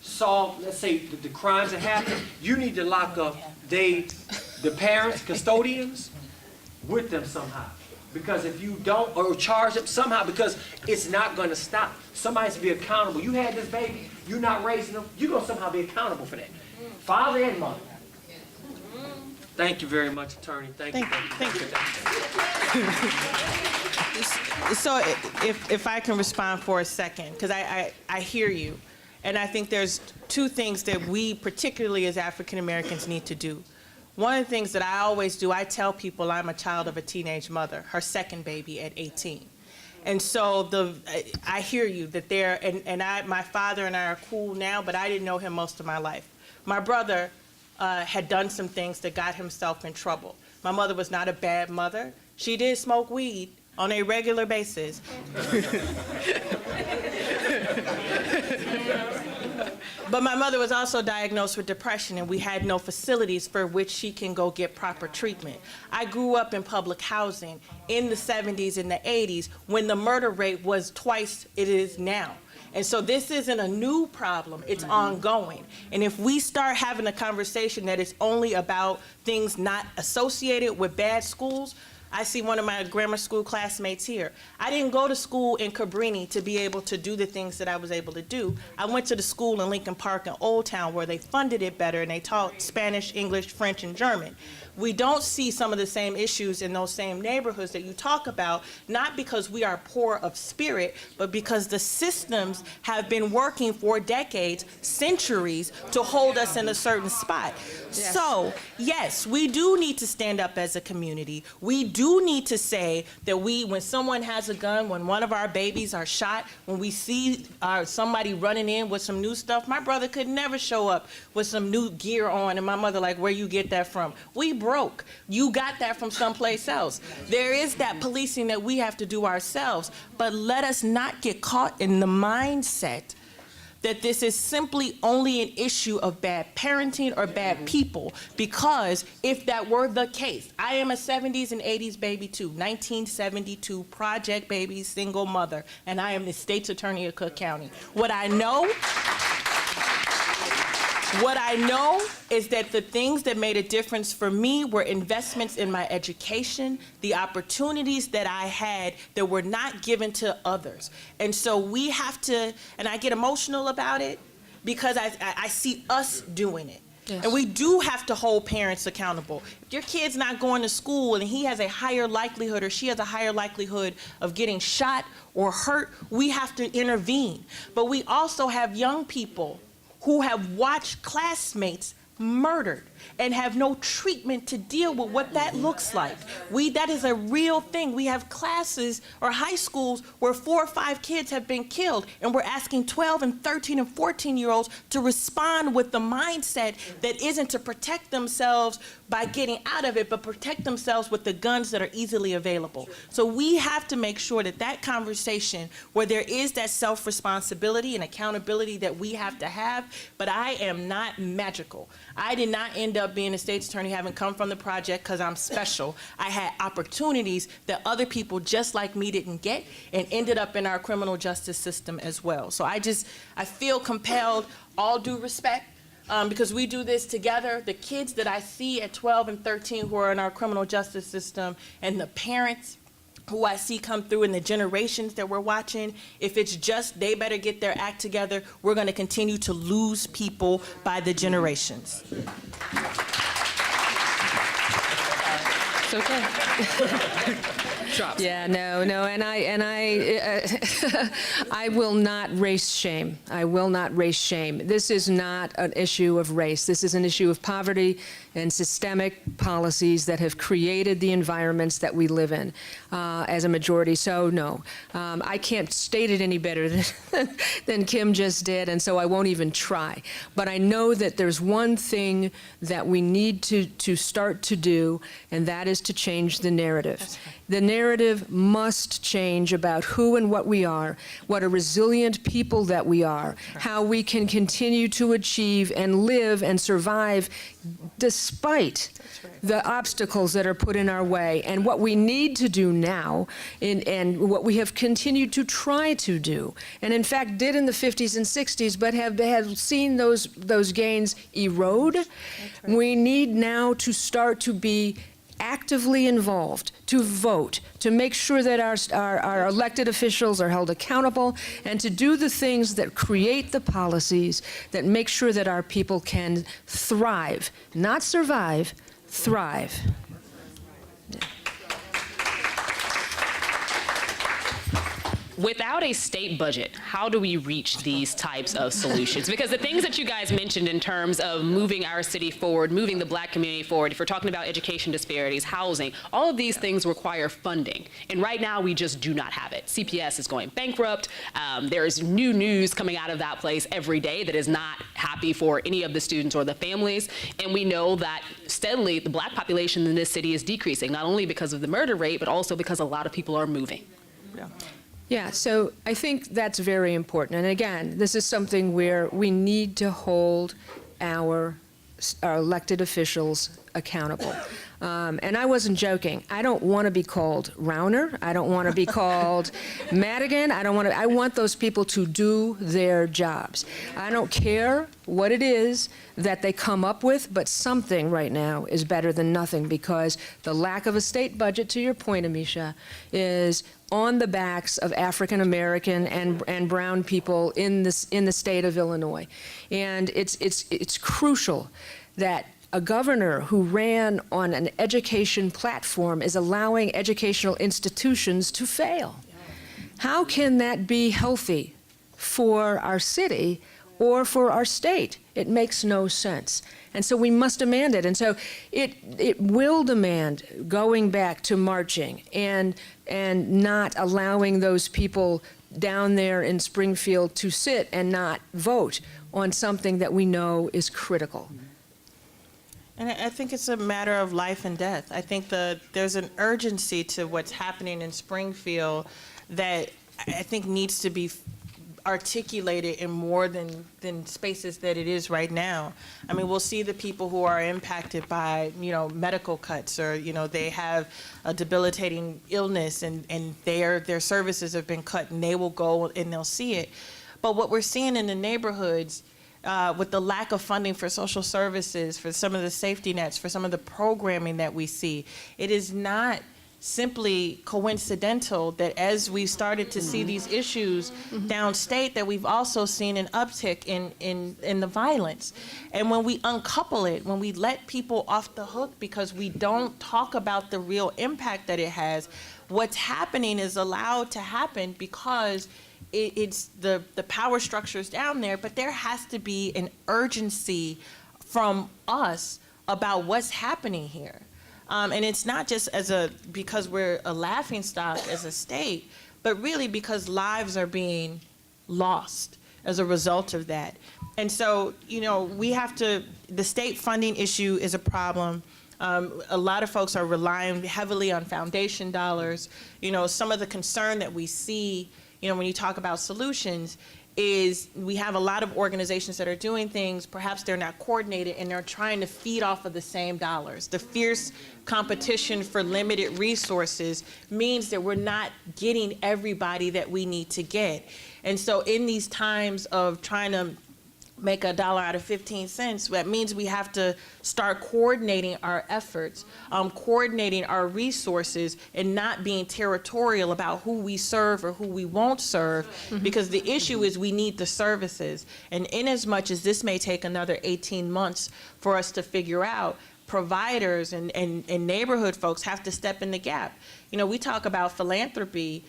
solve, let's say, the crimes that happen, you need to lock up the parents, custodians, with them somehow. Because if you don't, or charge them somehow, because it's not going to stop. Somebody has to be accountable. You had this baby, you're not raising them, you're going to somehow be accountable for that. Father and mother. Thank you very much, attorney. Thank you. So if I can respond for a second, because I hear you, and I think there's two things that we, particularly as African Americans, need to do. One of the things that I always do, I tell people I'm a child of a teenage mother, her second baby at 18. And so I hear you that my father and I are cool now, but I didn't know him most of my life. My brother had done some things that got himself in trouble. My mother was not a bad mother. She did smoke weed on a regular basis. But my mother was also diagnosed with depression, and we had no facilities for which she can go get proper treatment. I grew up in public housing in the 70s and the 80s when the murder rate was twice it is now. And so this isn't a new problem, it's ongoing. And if we start having a conversation that is only about things not associated with bad schools, I see one of my grammar school classmates here. I didn't go to school in Cabrini to be able to do the things that I was able to do. I went to the school in Lincoln Park in Old Town where they funded it better and they taught Spanish, English, French, and German. We don't see some of the same issues in those same neighborhoods that you talk about, not because we are poor of spirit, but because the systems have been working for decades, centuries, to hold us in a certain spot. Yes. So, yes, we do need to stand up as a community. We do need to say that when someone has a gun, when one of our babies are shot, when we see somebody running in with some new stuff, my brother could never show up with some new gear on, and my mother like, where you get that from? We broke. You got that from someplace else. There is that policing that we have to do ourselves, but let us not get caught in the mindset that this is simply only an issue of bad parenting or bad people, because if that were the case, I am a 70s and 80s baby too, 1972 project baby, single mother, and I am the state's attorney of Cook County. What I know is that the things that made a difference for me were investments in my education, the opportunities that I had that were not given to others. And so we have to, and I get emotional about it because I see us doing it. Yes. And we do have to hold parents accountable. If your kid's not going to school and he has a higher likelihood or she has a higher likelihood of getting shot or hurt, we have to intervene. But we also have young people who have watched classmates murdered and have no treatment to deal with what that looks like. That is a real thing. We have classes or high schools where 4 or 5 kids have been killed, and we're asking 12 and 13 and 14-year-olds to respond with the mindset that isn't to protect themselves by getting out of it, but protect themselves with the guns that are easily available. So we have to make sure that that conversation where there is that self-responsibility and accountability that we have to have, but I am not magical. I did not end up being a state's attorney having come from the project because I'm special. I had opportunities that other people just like me didn't get and ended up in our criminal justice system as well. So I feel compelled, all due respect, because we do this together. The kids that I see at 12 and 13 who are in our criminal justice system and the parents who I see come through in the generations that we're watching, if it's just they better get their act together, we're going to continue to lose people by the generations. It's okay. Drops. Yeah, no, and I will not race shame. I will not race shame. This is not an issue of race. This is an issue of poverty and systemic policies that have created the environments that we live in as a majority. So no, I can't state it any better than Kim just did, and so I won't even try. But I know that there's one thing that we need to start to do, and that is to change the narrative. The narrative must change about who and what we are, what a resilient people that we are, how we can continue to achieve and live and survive despite the obstacles that are put in our way, and what we need to do now, and what we have continued to try to do, and in fact did in the 50s and 60s, but have seen those gains erode. We need now to start to be actively involved, to vote, to make sure that our elected officials are held accountable, and to do the things that create the policies that make sure that our people can thrive, not survive, thrive. Without a state budget, how do we reach these types of solutions? Because the things that you guys mentioned in terms of moving our city forward, moving the Black community forward, if we're talking about education disparities, housing, all of these things require funding. And right now, we just do not have it. CPS is going bankrupt. There's new news coming out of that place every day that is not happy for any of the students or the families. And we know that steadily, the Black population in this city is decreasing, not only because of the murder rate, but also because a lot of people are moving. Yeah. Yeah, so I think that's very important. And again, this is something where we need to hold our elected officials accountable. And I wasn't joking. I don't want to be called Rauner. I don't want to be called Madigan. I want those people to do their jobs. I don't care what it is that they come up with, but something right now is better than nothing, because the lack of a state budget, to your point, Amisha, is on the backs of African American and brown people in the state of Illinois. And it's crucial that a governor who ran on an education platform is allowing educational institutions to fail. How can that be healthy for our city or for our state? It makes no sense. And so we must demand it. And so it will demand going back to marching and not allowing those people down there in Springfield to sit and not vote on something that we know is critical. And I think it's a matter of life and death. I think there's an urgency to what's happening in Springfield that I think needs to be articulated in more than spaces that it is right now. I mean, we'll see the people who are impacted by, medical cuts, or, they have a debilitating illness and their services have been cut, and they will go and they'll see it. But what we're seeing in the neighborhoods, with the lack of funding for social services, for some of the safety nets, for some of the programming that we see, it is not simply coincidental that as we started to see these issues downstate, that we've also seen an uptick in the violence. And when we uncouple it, when we let people off the hook because we don't talk about the real impact that it has, what's happening is allowed to happen because it's the power structures down there, but there has to be an urgency from us about what's happening here. And it's not just because we're a laughingstock as a state, but really because lives are being lost as a result of that. And so, the state funding issue is a problem. A lot of folks are relying heavily on foundation dollars. Some of the concern that we see, when you talk about solutions, is we have a lot of organizations that are doing things, perhaps they're not coordinated, and they're trying to feed off of the same dollars. The fierce competition for limited resources means that we're not getting everybody that we need to get. And so in these times of trying to make $1 out of 15 cents, that means we have to start coordinating our efforts, coordinating our resources, and not being territorial about who we serve or who we won't serve, because the issue is we need the services. And in as much as this may take another 18 months for us to figure out, providers and neighborhood folks have to step in the gap. We talk about philanthropy,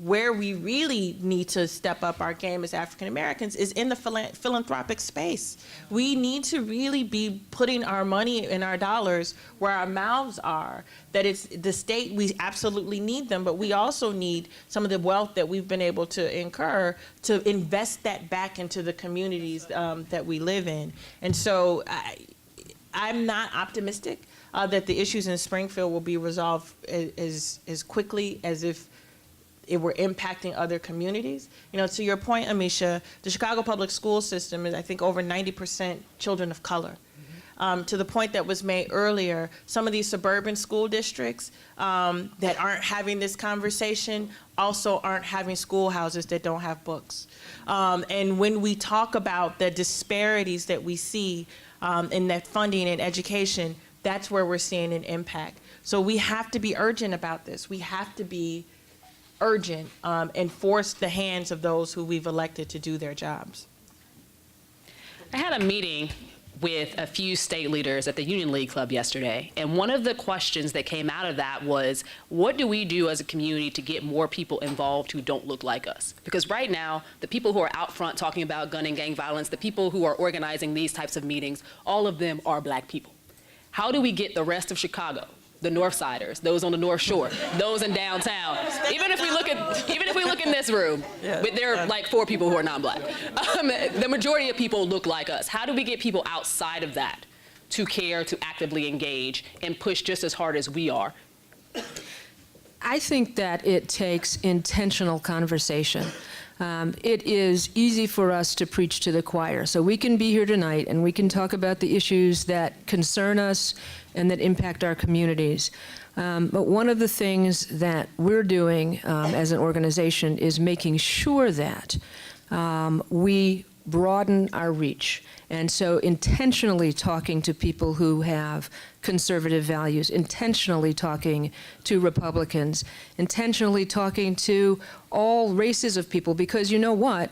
where we really need to step up our game as African Americans is in the philanthropic space. We need to really be putting our money and our dollars where our mouths are. That it's the state, we absolutely need them, but we also need some of the wealth that we've been able to incur to invest that back into the communities that we live in. And so I'm not optimistic that the issues in Springfield will be resolved as quickly as if it were impacting other communities. To your point, Amisha, the Chicago public school system is, I think, over 90% children of color. To the point that was made earlier, some of these suburban school districts that aren't having this conversation also aren't having schoolhouses that don't have books. And when we talk about the disparities that we see in that funding and education, that's where we're seeing an impact. So we have to be urgent about this. We have to be urgent and force the hands of those who we've elected to do their jobs. I had a meeting with a few state leaders at the Union League Club yesterday, and one of the questions that came out of that was, what do we do as a community to get more people involved who don't look like us? Because right now, the people who are out front talking about gun and gang violence, the people who are organizing these types of meetings, all of them are Black people. How do we get the rest of Chicago, the North Siders, those on the North Shore, those in downtown? Even if we look in this room, but there are like 4 people who are non-Black. The majority of people look like us. How do we get people outside of that to care, to actively engage, and push just as hard as we are? I think that it takes intentional conversation. It is easy for us to preach to the choir. So we can be here tonight and we can talk about the issues that concern us and that impact our communities. But one of the things that we're doing as an organization is making sure that we broaden our reach. And so intentionally talking to people who have conservative values, intentionally talking to Republicans, intentionally talking to all races of people, because you know what?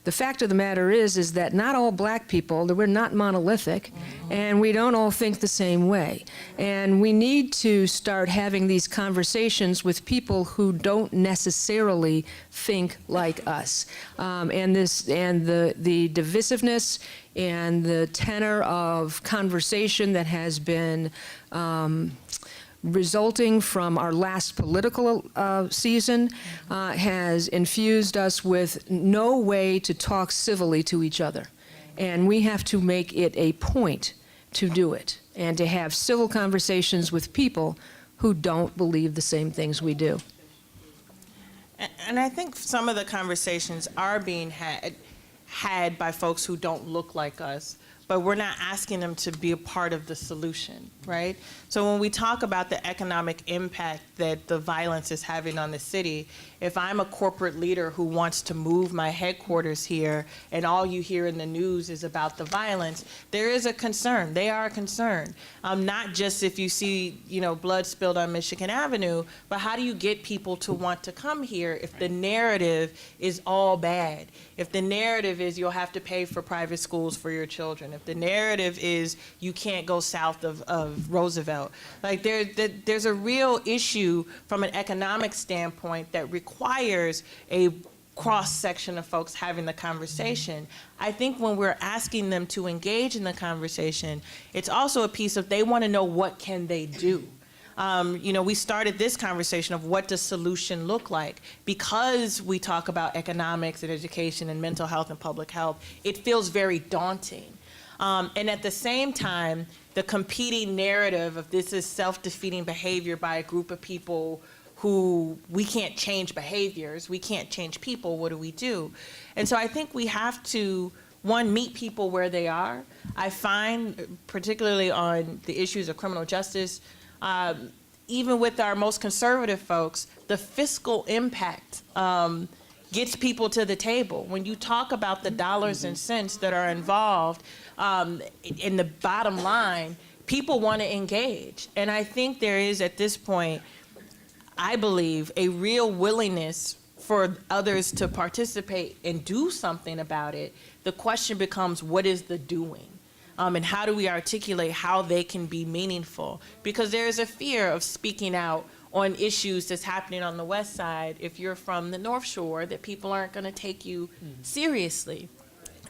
The fact of the matter is that not all Black people, that we're not monolithic, and we don't all think the same way. And we need to start having these conversations with people who don't necessarily think like us. And the divisiveness and the tenor of conversation that has been resulting from our last political season has infused us with no way to talk civilly to each other. And we have to make it a point to do it and to have civil conversations with people who don't believe the same things we do. And I think some of the conversations are being had by folks who don't look like us, but we're not asking them to be a part of the solution, right? So when we talk about the economic impact that the violence is having on the city, if I'm a corporate leader who wants to move my headquarters here and all you hear in the news is about the violence, there is a concern. They are concerned. Not just if you see, blood spilled on Michigan Avenue, but how do you get people to want to come here if the narrative is all bad? If the narrative is you'll have to pay for private schools for your children, if the narrative is you can't go south of Roosevelt, like there's a real issue from an economic standpoint that requires a cross-section of folks having the conversation. I think when we're asking them to engage in the conversation, it's also a piece of they want to know what can they do. You know, we started this conversation of what does solution look like? Because we talk about economics and education and mental health and public health, it feels very daunting. And at the same time, the competing narrative of this is self-defeating behavior by a group of people who we can't change behaviors, we can't change people, what do we do? And so I think we have to, one, meet people where they are. I find, particularly on the issues of criminal justice, even with our most conservative folks, the fiscal impact gets people to the table. When you talk about the dollars and cents that are involved in the bottom line, people want to engage. And I think there is, at this point, I believe, a real willingness for others to participate and do something about it. The question becomes, what is the doing? And how do we articulate how they can be meaningful? Because there is a fear of speaking out on issues that's happening on the West Side if you're from the North Shore, that people aren't going to take you seriously.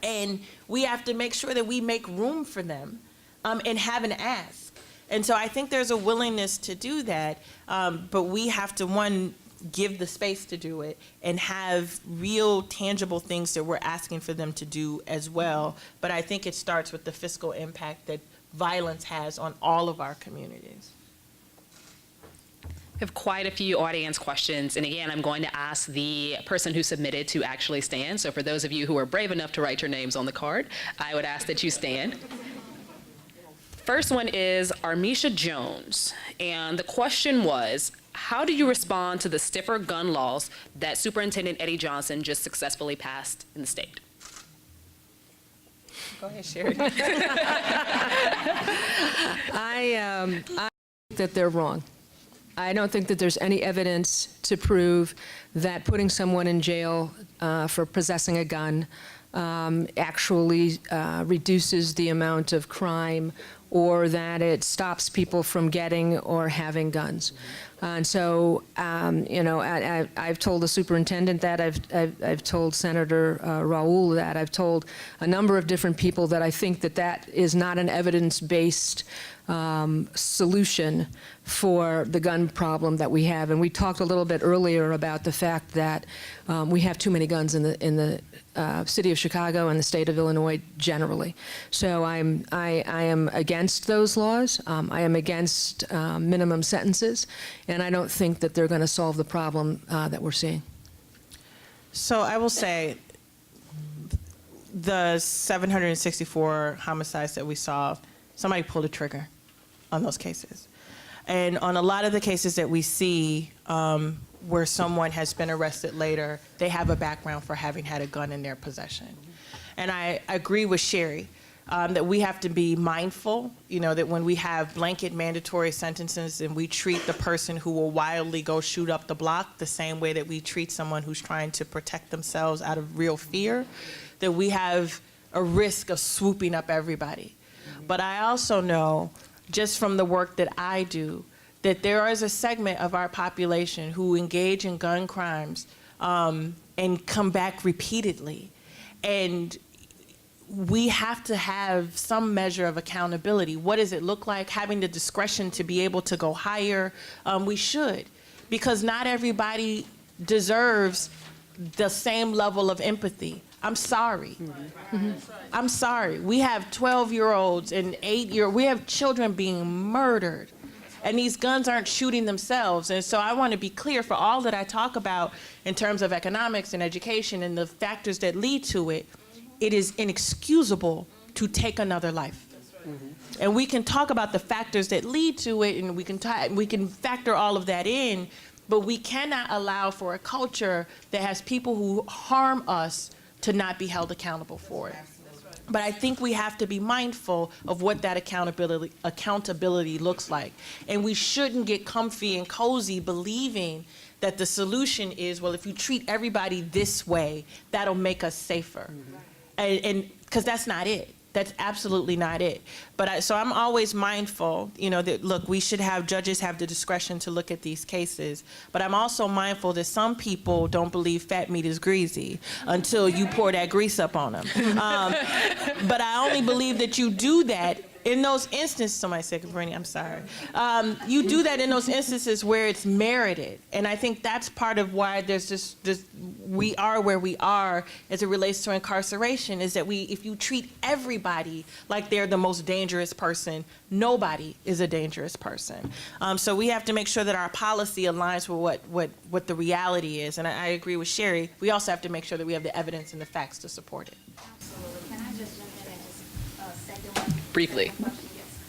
And we have to make sure that we make room for them and have an ask. And so I think there's a willingness to do that, but we have to, one, give the space to do it and have real tangible things that we're asking for them to do as well. But I think it starts with the fiscal impact that violence has on all of our communities. I have quite a few audience questions, and again, I'm going to ask the person who submitted to actually stand. So for those of you who are brave enough to write your names on the card, I would ask that you stand. First one is Armisha Jones, and the question was, how do you respond to the stiffer gun laws that Superintendent Eddie Johnson just successfully passed in the state? Go ahead, Sherry. I think that they're wrong. I don't think that there's any evidence to prove that putting someone in jail for possessing a gun actually reduces the amount of crime or that it stops people from getting or having guns. And so, you know, I've told the superintendent that, I've told Senator Raul that, I've told a number of different people that I think that that is not an evidence-based solution for the gun problem that we have. And we talked a little bit earlier about the fact that we have too many guns in the city of Chicago and the state of Illinois generally. So I am against those laws. I am against minimum sentences, and I don't think that they're going to solve the problem that we're seeing. So I will say the 764 homicides that we saw, somebody pulled a trigger on those cases. And on a lot of the cases that we see where someone has been arrested later, they have a background for having had a gun in their possession. And I agree with Sherry that we have to be mindful, you know, that when we have blanket mandatory sentences and we treat the person who will wildly go shoot up the block the same way that we treat someone who's trying to protect themselves out of real fear, that we have a risk of swooping up everybody. But I also know, just from the work that I do, that there is a segment of our population who engage in gun crimes and come back repeatedly. And we have to have some measure of accountability. What does it look like? Having the discretion to be able to go higher? We should, because not everybody deserves the same level of empathy. I'm sorry. Mm-hmm. I'm sorry. We have 12-year-olds and 8-year-olds. We have children being murdered. And these guns aren't shooting themselves. And so I want to be clear, for all that I talk about in terms of economics and education and the factors that lead to it, it is inexcusable to take another life. Mm-hmm. And we can talk about the factors that lead to it, and we can factor all of that in, but we cannot allow for a culture that has people who harm us to not be held accountable for it. But I think we have to be mindful of what that accountability looks like. And we shouldn't get comfy and cozy believing that the solution is, well, if you treat everybody this way, that'll make us safer. Mm-hmm. And because that's not it. That's absolutely not it. But so I'm always mindful, that, look, we should have judges have the discretion to look at these cases. But I'm also mindful that some people don't believe fat meat is greasy until you pour that grease up on them. But I only believe that you do that in those instances. Somebody said, Brittany, I'm sorry. You do that in those instances where it's merited. And I think that's part of why there's this we are where we are as it relates to incarceration, is that if you treat everybody like they're the most dangerous person, nobody is a dangerous person. So we have to make sure that our policy aligns with what the reality is. And I agree with Sherry. We also have to make sure that we have the evidence and the facts to support it. Absolutely. Can I just jump in and just second one? Briefly. Yes.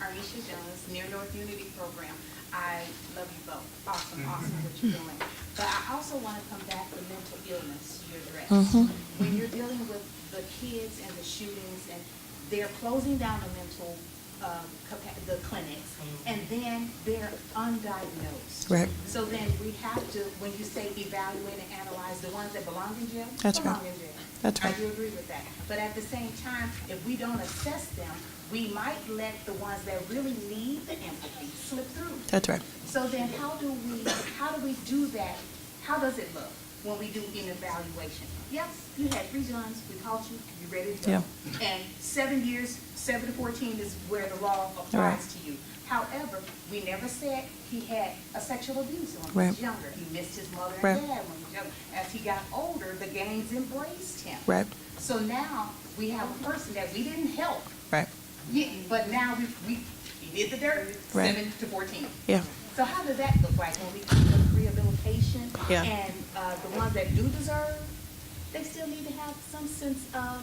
Arisha Jones, Near North Unity Program. I love you both. Awesome what you're doing. But I also want to come back to mental illness you addressed. When you're dealing with the kids and the shootings, and they're closing down the mental the clinics, and then they're undiagnosed. Right. So then we have to, when you say evaluate and analyze the ones that belong in jail, That's belong right. in jail. That's right. I do agree with that. But at the same time, if we don't assess them, we might let the ones that really need the empathy slip through. That's right. So then how do we do that? How does it look when we do an evaluation? Yes, you had 3 guns, we caught you, you're ready to go. Yeah. And 7 years, 7 to 14 is where the law applies Right. to you. However, we never said he had a sexual abuse when he Right. was younger. He missed his mother and Right. dad when he was younger. As he got older, the gangs embraced him. Right. So now we have a person that we didn't help, Right. but now he did the dirt, Right. 7 to 14. Yeah. So how does that look like when we come to rehabilitation? Yeah. And the ones that do deserve, they still need to have some sense of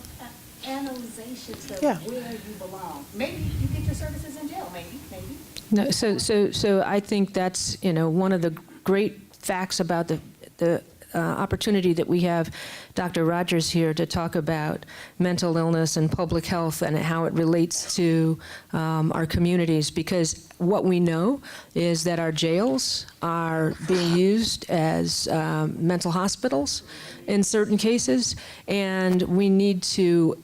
analyzation to Yeah. where you belong. Maybe you get your services in jail, maybe. No, so I think that's, one of the great facts about the opportunity that we have Dr. Rogers here to talk about mental illness and public health and how it relates to our communities, because what we know is that our jails are being used as mental hospitals in certain cases, and we need to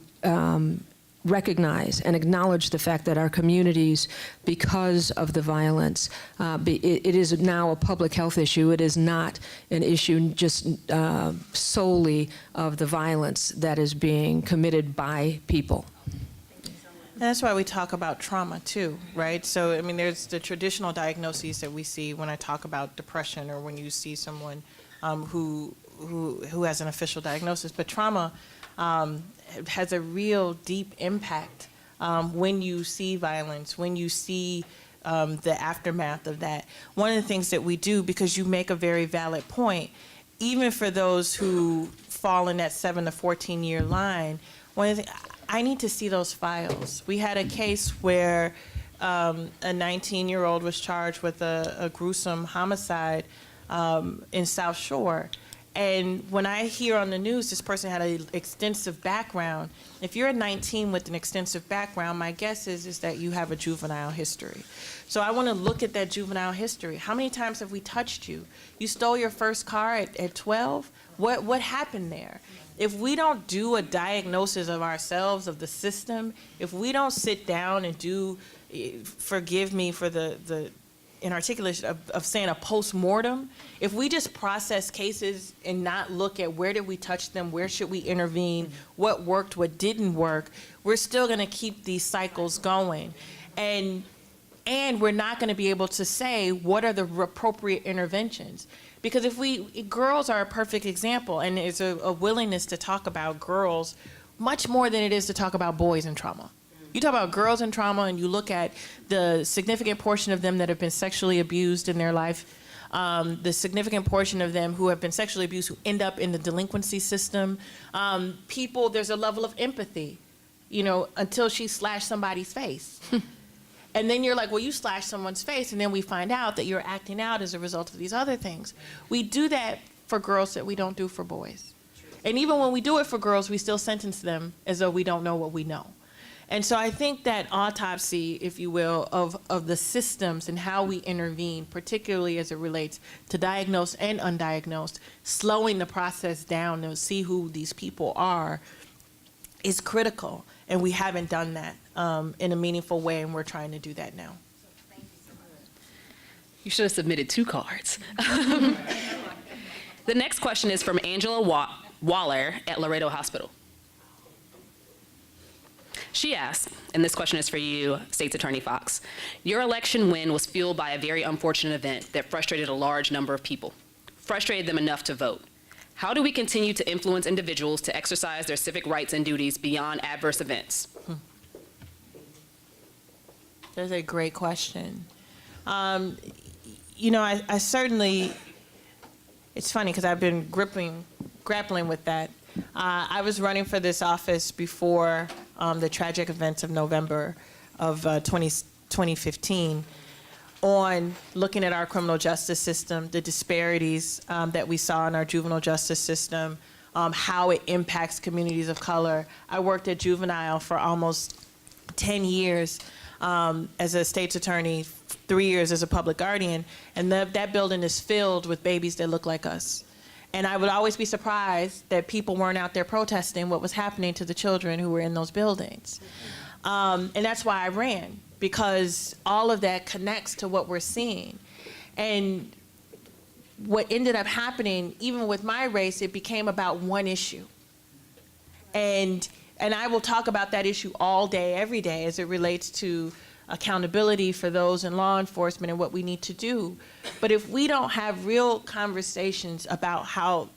recognize and acknowledge the fact that our communities, because of the violence, it is now a public health issue. It is not an issue just solely of the violence that is being committed by people. And that's why we talk about trauma too, right? So, I mean, there's the traditional diagnoses that we see when I talk about depression, or when you see someone who has an official diagnosis. But trauma has a real deep impact when you see violence, when you see the aftermath of that. One of the things that we do, because you make a very valid point, even for those who fall in that 7 to 14 year line, one of the things, I need to see those files. We had a case where a 19-year-old was charged with a gruesome homicide in South Shore. And when I hear on the news this person had an extensive background, if you're a 19 with an extensive background, my guess is that you have a juvenile history. So I want to look at that juvenile history. How many times have we touched you? You stole your first car at 12? What happened there? If we don't do a diagnosis of ourselves, of the system, if we don't sit down and do, forgive me for the inarticulation of saying a post-mortem, if we just process cases and not look at where did we touch them, where should we intervene, what worked, what didn't work, we're still going to keep these cycles going. And we're not going to be able to say what are the appropriate interventions. Because girls are a perfect example, and there's a willingness to talk about girls much more than it is to talk about boys and trauma. You talk about girls and trauma, and you look at the significant portion of them that have been sexually abused in their life, the significant portion of them who have been sexually abused who end up in the delinquency system. There's a level of empathy, until she slashed somebody's face. And then you're like, well, you slashed someone's face, and then we find out that you're acting out as a result of these other things. We do that for girls that we don't do for boys. And even when we do it for girls, we still sentence them as though we don't know what we know. And so I think that autopsy, if you will, of the systems and how we intervene, particularly as it relates to diagnosed and undiagnosed, slowing the process down to see who these people are, is critical, and we haven't done that in a meaningful way, and we're trying to do that now. You should have submitted 2 cards. The next question is from Angela Waller at Laredo Hospital. She asks, and this question is for you, State's Attorney Fox. Your election win was fueled by a very unfortunate event that frustrated a large number of people, frustrated them enough to vote. How do we continue to influence individuals to exercise their civic rights and duties beyond adverse events? That's a great question. You know, I certainly, it's funny because I've been grappling with that. I was running for this office before the tragic events of November of 2015 on looking at our criminal justice system, the disparities that we saw in our juvenile justice system, how it impacts communities of color. I worked at juvenile for almost 10 years as a state's attorney, 3 years as a public guardian, and that building is filled with babies that look like us. And I would always be surprised that people weren't out there protesting what was happening to the children who were in those buildings. And that's why I ran, because all of that connects to what we're seeing. And what ended up happening, even with my race, it became about one issue. And I will talk about that issue all day, every day, as it relates to accountability for those in law enforcement and what we need to do. But if we don't have real conversations about how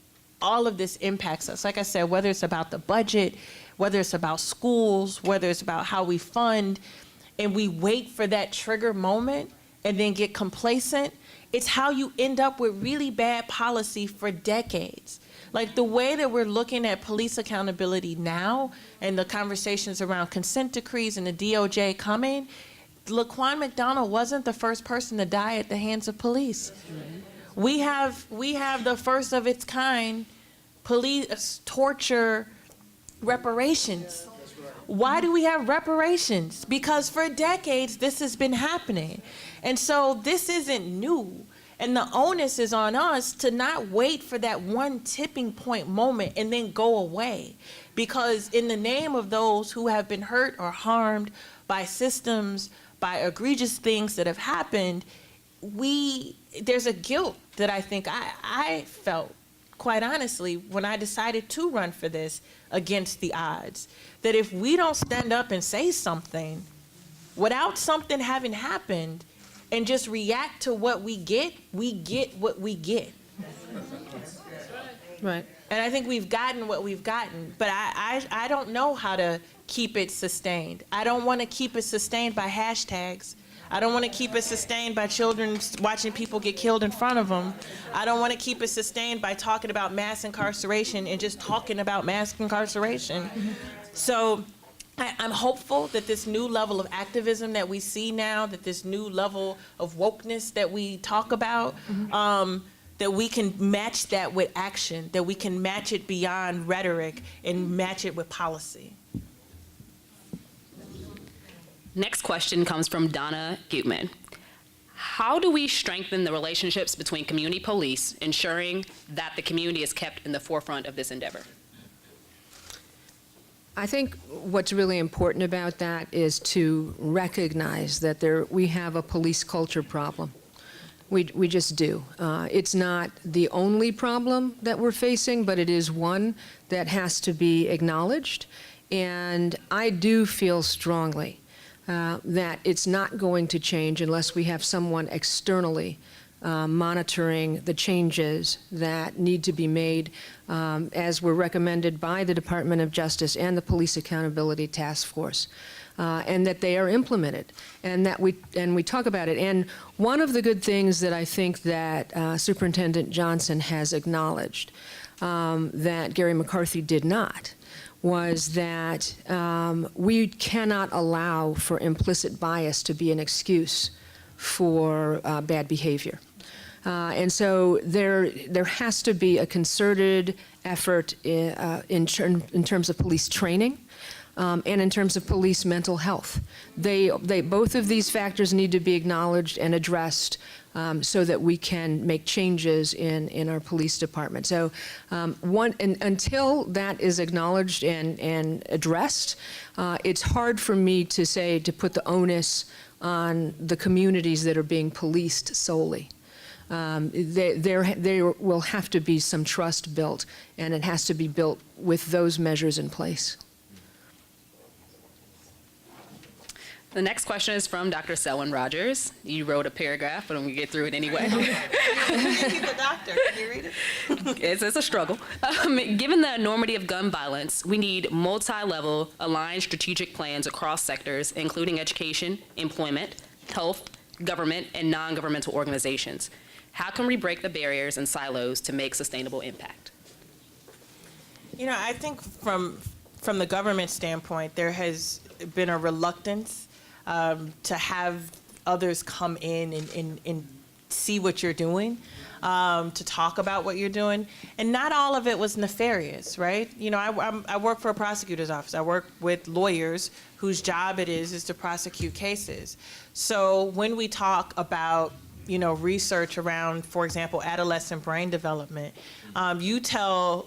all of this impacts us, like I said, whether it's about the budget, whether it's about schools, whether it's about how we fund, and we wait for that trigger moment and then get complacent, it's how you end up with really bad policy for decades. Like the way that we're looking at police accountability now and the conversations around consent decrees and the DOJ coming, Laquan McDonald wasn't the first person to die at the hands of police. We have the first of its kind police torture reparations. Why do we have reparations? Because for decades this has been happening. And so this isn't new. And the onus is on us to not wait for that one tipping point moment and then go away. Because in the name of those who have been hurt or harmed by systems, by egregious things that have happened, there's a guilt that I think I felt, quite honestly, when I decided to run for this against the odds. That if we don't stand up and say something, without something having happened, and just react to what we get what we get. Right. And I think we've gotten what we've gotten, but I don't know how to keep it sustained. I don't want to keep it sustained by hashtags. I don't want to keep it sustained by children watching people get killed in front of them. I don't want to keep it sustained by talking about mass incarceration and just talking about mass incarceration. So I'm hopeful that this new level of activism that we see now, that this new level of wokeness that we talk about, that we can match that with action, that we can match it beyond rhetoric and match it with policy. Next question comes from Donna Gutman. How do we strengthen the relationships between community police, ensuring that the community is kept in the forefront of this endeavor? I think what's really important about that is to recognize that we have a police culture problem. We just do. It's not the only problem that we're facing, but it is one that has to be acknowledged. And I do feel strongly that it's not going to change unless we have someone externally monitoring the changes that need to be made as were recommended by the Department of Justice and the Police Accountability Task Force, and that they are implemented, and that we talk about it. And one of the good things that I think that Superintendent Johnson has acknowledged that Gary McCarthy did not was that we cannot allow for implicit bias to be an excuse for bad behavior. And so there has to be a concerted effort in terms of police training, and in terms of police mental health. Both of these factors need to be acknowledged and addressed so that we can make changes in our police department. So until that is acknowledged and addressed, it's hard for me to put the onus on the communities that are being policed solely. There will have to be some trust built, and it has to be built with those measures in place. The next question is from Dr. Selwyn Rogers. You wrote a paragraph, but I'm going to get through it anyway. He's a doctor. Can you read it? It's a struggle. Given the enormity of gun violence, we need multi-level, aligned strategic plans across sectors, including education, employment, health, government, and non-governmental organizations. How can we break the barriers and silos to make sustainable impact? You know, I think from the government standpoint, there has been a reluctance to have others come in and see what you're doing, to talk about what you're doing. And not all of it was nefarious, right? You know, I work for a prosecutor's office. I work with lawyers whose job it is to prosecute cases. So when we talk about, you know, research around, for example, adolescent brain development, you tell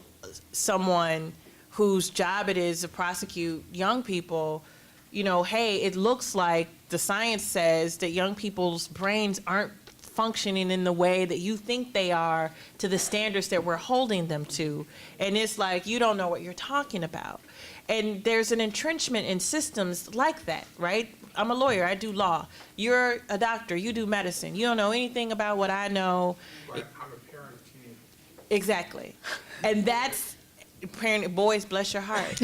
someone whose job it is to prosecute young people, you know, hey, it looks like the science says that young people's brains aren't functioning in the way that you think they are to the standards that we're holding them to. And it's like, you don't know what you're talking about. And there's an entrenchment in systems like that, right? I'm a lawyer, I do law. You're a doctor, you do medicine. You don't know anything about what I know. Right. I'm a parent of teenagers. Exactly. And that's, parent, boys, bless your heart.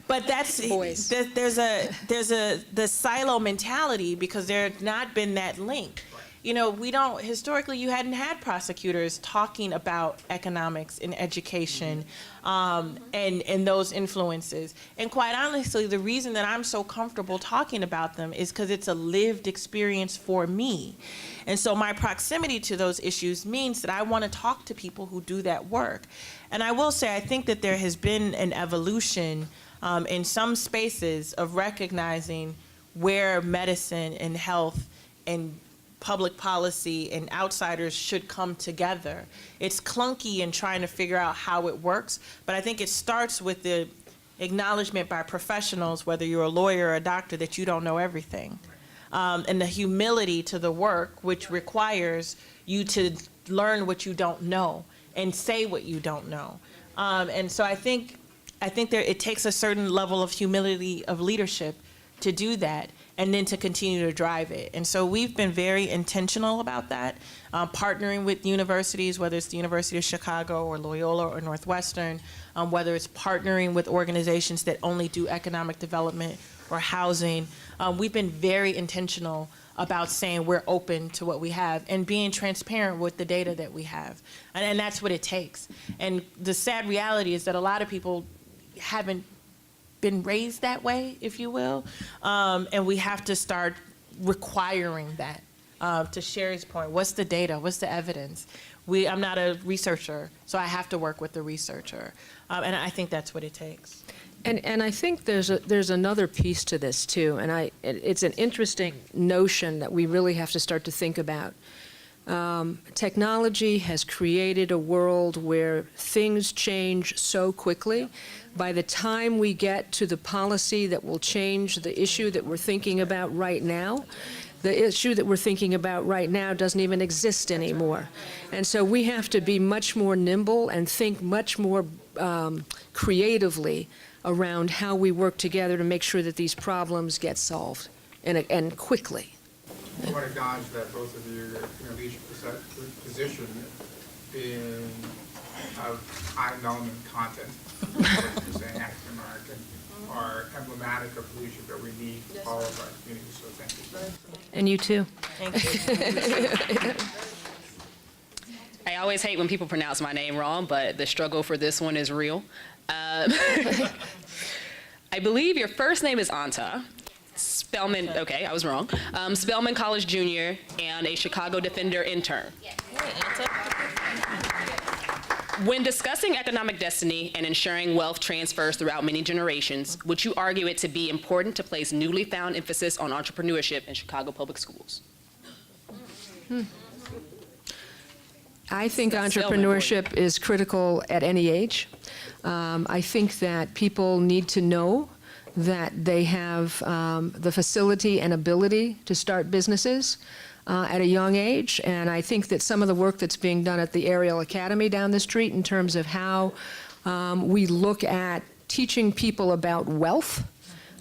But that's, Boys. there's the silo mentality because there's not been that link. You know, historically you hadn't had prosecutors talking about economics and education and those influences. And quite honestly, the reason that I'm so comfortable talking about them is because it's a lived experience for me. And so my proximity to those issues means that I want to talk to people who do that work. And I will say, I think that there has been an evolution in some spaces of recognizing where medicine and health and public policy and outsiders should come together. It's clunky in trying to figure out how it works, but I think it starts with the acknowledgement by professionals, whether you're a lawyer or a doctor, that you don't know everything. And the humility to the work, which requires you to learn what you don't know and say what you don't know. And so I think it takes a certain level of humility of leadership to do that, and then to continue to drive it. And so we've been very intentional about that, partnering with universities, whether it's the University of Chicago or Loyola or Northwestern, whether it's partnering with organizations that only do economic development or housing. We've been very intentional about saying we're open to what we have and being transparent with the data that we have. And that's what it takes. And the sad reality is that a lot of people haven't been raised that way, if you will, and we have to start requiring that. To Sherry's point, what's the data? What's the evidence? I'm not a researcher, so I have to work with the researcher, and I think that's what it takes. And I think there's another piece to this too, and it's an interesting notion that we really have to start to think about. Technology has created a world where things change so quickly. By the time we get to the policy that will change the issue that we're thinking about right now, the issue that we're thinking about right now doesn't even exist anymore. And so we have to be much more nimble and think much more creatively around how we work together to make sure that these problems get solved and quickly. I want to acknowledge that both of you are in a leadership position in high element content, what you're saying, African American, are emblematic of leadership that we need for all of our communities. So thank you. And you too. Thank you. I always hate when people pronounce my name wrong, but the struggle for this one is real. I believe your first name is Anta. Spelman, okay, I was wrong. Spelman College Junior and a Chicago Defender intern. Yes. When discussing economic destiny and ensuring wealth transfers throughout many generations, would you argue it to be important to place newly found emphasis on entrepreneurship in Chicago public schools? I think That's Spelman for you. entrepreneurship is critical at any age. I think that people need to know that they have the facility and ability to start businesses at a young age. And I think that some of the work that's being done at the Ariel Academy down the street in terms of how we look at teaching people about wealth,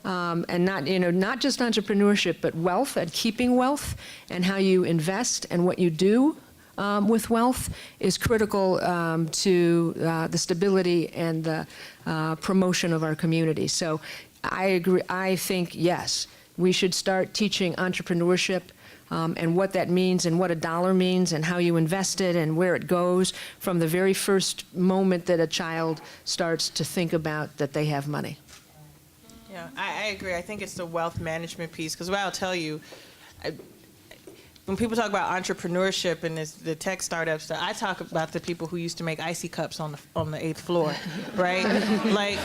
and not just entrepreneurship, but wealth and keeping wealth and how you invest and what you do with wealth is critical to the stability and the promotion of our community. So I agree. I think, yes, we should start teaching entrepreneurship and what that means and what a dollar means and how you invest it and where it goes from the very first moment that a child starts to think about that they have money. Yeah, I agree. I think it's the wealth management piece, because what I'll tell you, when people talk about entrepreneurship and the tech startups, I talk about the people who used to make icy cups on the 8th floor, right? Like,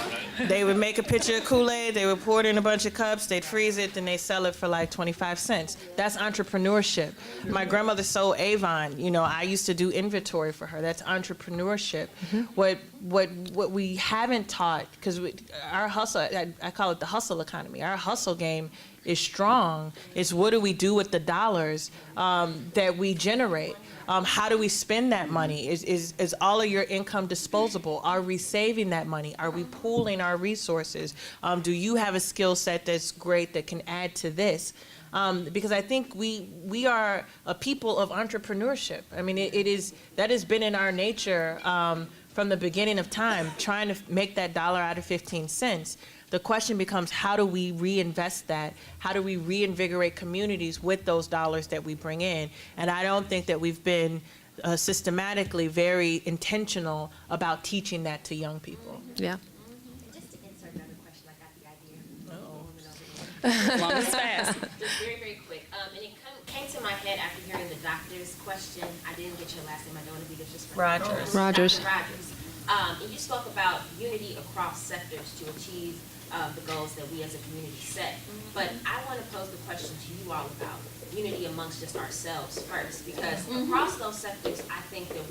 they would make a pitcher of Kool-Aid, they would pour it in a bunch of cups, they'd freeze it, then they sell it for like 25 cents. That's entrepreneurship. My grandmother sold Avon. You know, I used to do inventory for her. That's entrepreneurship. What we haven't taught, because our hustle, I call it the hustle economy. Our hustle game is strong. It's what do we do with the dollars that we generate? How do we spend that money? Is all of your income disposable? Are we saving that money? Are we pooling our resources? Do you have a skill set that's great that can add to this? Because I think we are a people of entrepreneurship. I mean, that has been in our nature from the beginning of time, trying to make that dollar out of 15 cents. The question becomes, how do we reinvest that? How do we reinvigorate communities with those dollars that we bring in? And I don't think that we've been systematically very intentional about teaching that to young people. Yeah. Just to insert another question, I got the idea. As long as it's fast. Just very, very quick. And it came to my head after hearing the doctor's question. I didn't get your last name. I don't want to be disrespectful. Rogers. Dr. Rogers. And you spoke about unity across sectors to achieve the goals that we as a community set. But I want to pose the question to you all about unity amongst just ourselves first, because across those sectors, I think that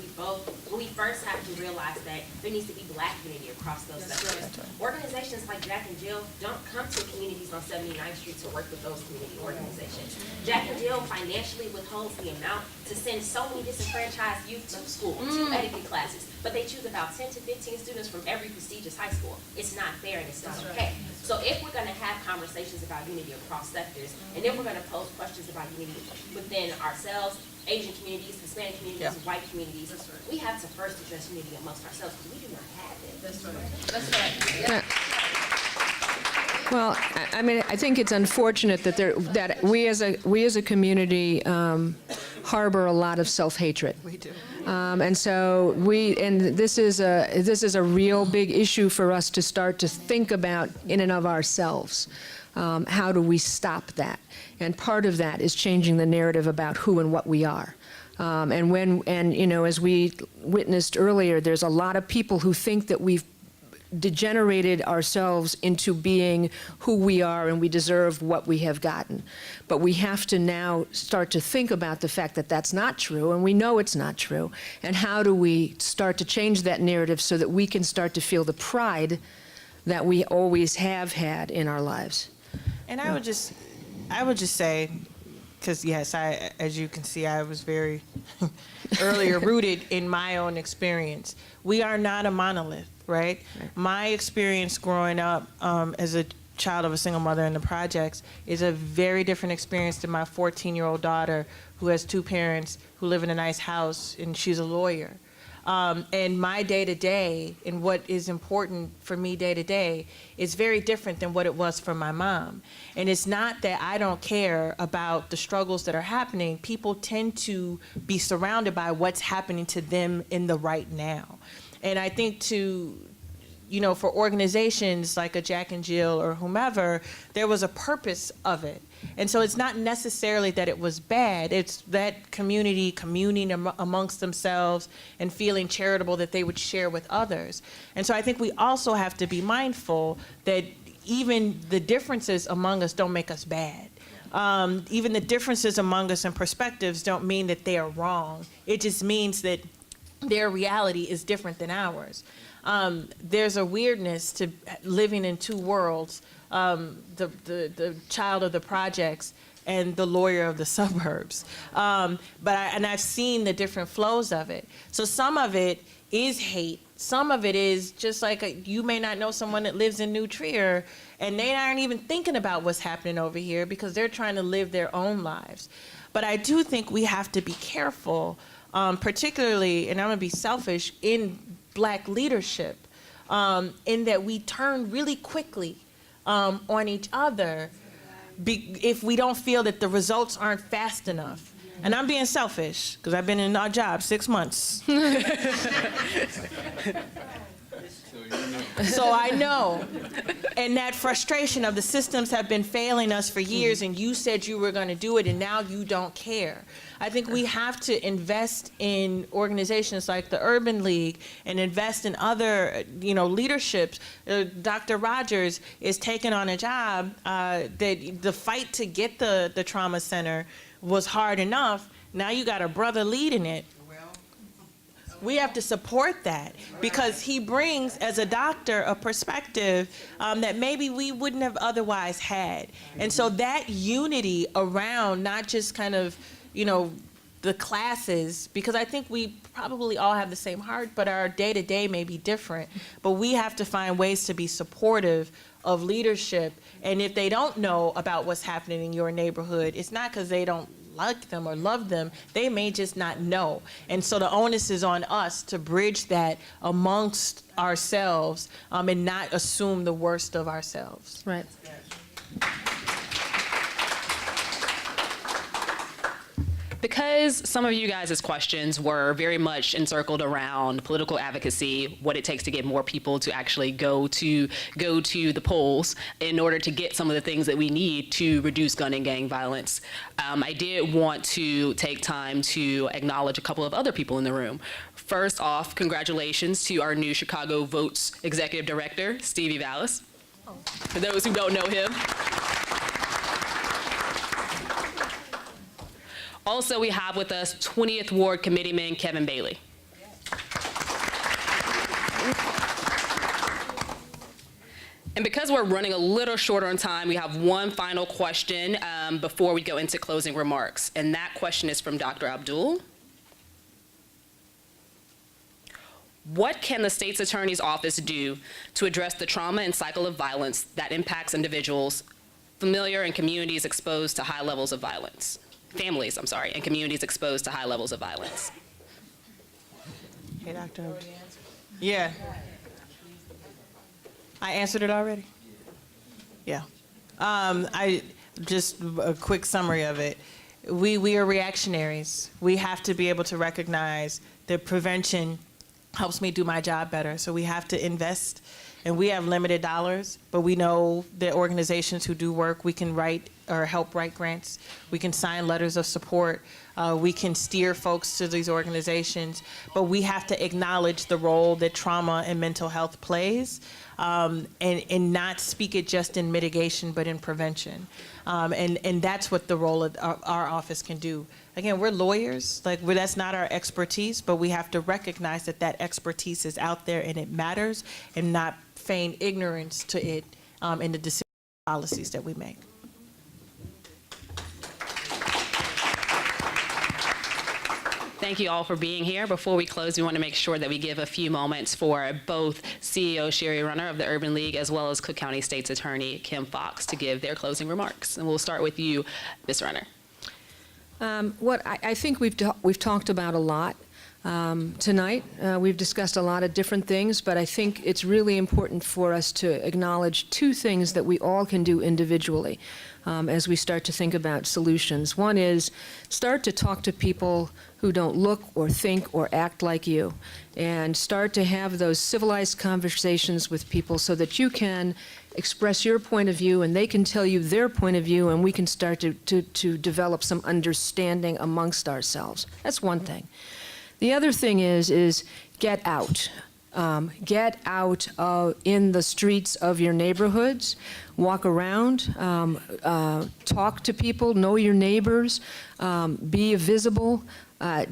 we first have to realize that there needs to be Black unity across those sectors. Organizations like Jack and Jill don't come to communities on 79th Street to work with those community organizations. Jack and Jill financially withholds the amount to send so many disenfranchised youth to school, to etiquette classes, but they choose about 10 to 15 students from every prestigious high school. It's not fair and it's not okay. So if we're going to have conversations about unity across sectors, and if we're going to pose questions about unity within ourselves, Asian communities, Hispanic communities, white communities, we have to first address unity amongst ourselves because we do not have it. That's right. Well, I mean, I think it's unfortunate that we as a community harbor a lot of self-hatred. We do. And so this is a real big issue for us to start to think about in and of ourselves. How do we stop that? And part of that is changing the narrative about who and what we are. And you know, as we witnessed earlier, there's a lot of people who think that we've degenerated ourselves into being who we are and we deserve what we have gotten. But we have to now start to think about the fact that that's not true, and we know it's not true. And how do we start to change that narrative so that we can start to feel the pride that we always have had in our lives? And I would just say, because yes, as you can see, I was very earlier rooted in my own experience. We are not a monolith, right? My experience growing up as a child of a single mother in the projects is a very different experience than my 14-year-old daughter who has two parents who live in a nice house and she's a lawyer. And my day-to-day and what is important for me day-to-day is very different than what it was for my mom. And it's not that I don't care about the struggles that are happening. People tend to be surrounded by what's happening to them in the right now. And I think to for organizations like a Jack and Jill or whomever, there was a purpose of it. And so it's not necessarily that it was bad, it's that community communing amongst themselves and feeling charitable that they would share with others. And so I think we also have to be mindful that even the differences among us don't make us bad. Even the differences among us and perspectives don't mean that they are wrong. It just means that their reality is different than ours. There's a weirdness to living in two worlds, the child of the projects and the lawyer of the suburbs. And I've seen the different flows of it. So some of it is hate. Some of it is just like you may not know someone that lives in New Trier and they aren't even thinking about what's happening over here because they're trying to live their own lives. But I do think we have to be careful, particularly, and I'm gonna be selfish, in Black leadership, in that we turn really quickly on each other if we don't feel that the results aren't fast enough. And I'm being selfish, because I've been in our job 6 months. So I know. And that frustration of the systems have been failing us for years, and you said you were going to do it, and now you don't care. I think we have to invest in organizations like the Urban League and invest in other, leaderships. Dr. Rogers is taking on a job that the fight to get the trauma center was hard enough. Now you got a brother leading it. We have to support that because he brings, as a doctor, a perspective that maybe we wouldn't have otherwise had. And so that unity around not just kind of, the classes, because I think we probably all have the same heart, but our day-to-day may be different. But we have to find ways to be supportive of leadership. And if they don't know about what's happening in your neighborhood, it's not because they don't like them or love them, they may just not know. And so the onus is on us to bridge that amongst ourselves and not assume the worst of ourselves. Right. Because some of you guys' questions were very much encircled around political advocacy, what it takes to get more people to actually go to the polls in order to get some of the things that we need to reduce gun and gang violence, I did want to take time to acknowledge a couple of other people in the room. First off, congratulations to our new Chicago Votes Executive Director, Stevie Vallis. For those who don't know him. Also, we have with us 20th Ward Committeeman Kevin Bailey. And because we're running a little short on time, we have one final question before we go into closing remarks. And that question is from Dr. Abdul. What can the state's attorney's office do to address the trauma and cycle of violence that impacts individuals, familiar and communities exposed to high levels of violence? Families, and communities exposed to high levels of violence. Hey, Dr. Yeah. I answered it already? Yeah. Just a quick summary of it. We are reactionaries. We have to be able to recognize that prevention helps me do my job better. So we have to invest, and we have limited dollars, but we know that organizations who do work, we can write or help write grants. We can sign letters of support. We can steer folks to these organizations, but we have to acknowledge the role that trauma and mental health plays, and not speak it just in mitigation, but in prevention. And that's what the role of our office can do. Again, we're lawyers, that's not our expertise, but we have to recognize that that expertise is out there and it matters, and not feign ignorance to it in the decision policies that we make. Thank you all for being here. Before we close, we want to make sure that we give a few moments for both CEO Sherry Runner of the Urban League as well as Cook County State's Attorney Kim Fox to give their closing remarks. And we'll start with you, Ms. Runner. What I think we've talked about a lot. tonight. We've discussed a lot of different things, but I think it's really important for us to acknowledge two things that we all can do individually as we start to think about solutions. One is start to talk to people who don't look or think or act like you, and start to have those civilized conversations with people so that you can express your point of view and they can tell you their point of view, and we can start to develop some understanding amongst ourselves. That's one thing. The other thing is get out. Get out in the streets of your neighborhoods, walk around, talk to people, know your neighbors, be visible,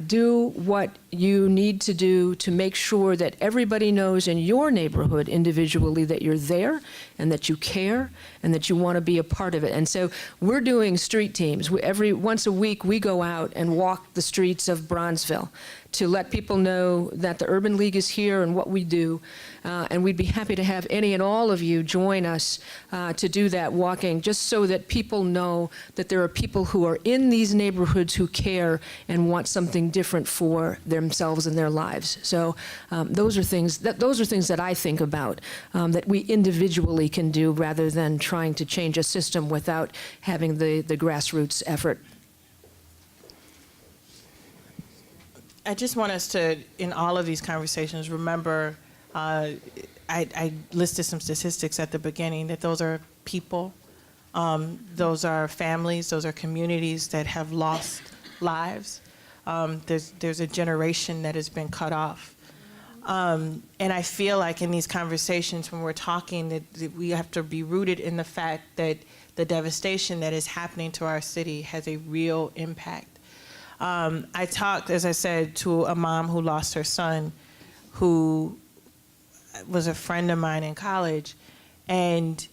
do what you need to do to make sure that everybody knows in your neighborhood individually that you're there and that you care and that you want to be a part of it. And so we're doing street teams. Once a week we go out and walk the streets of Bronzeville to let people know that the Urban League is here and what we do. And we'd be happy to have any and all of you join us to do that walking, just so that people know that there are people who are in these neighborhoods who care and want something different for themselves and their lives. So those are things that I think about that we individually can do rather than trying to change a system without having the grassroots effort. I just want us to, in all of these conversations, remember, I listed some statistics at the beginning, that those are people, those are families, those are communities that have lost lives. There's a generation that has been cut off. And I feel like in these conversations when we're talking that we have to be rooted in the fact that the devastation that is happening to our city has a real impact. I talked, as I said, to a mom who lost her son, who was a friend of mine in college, and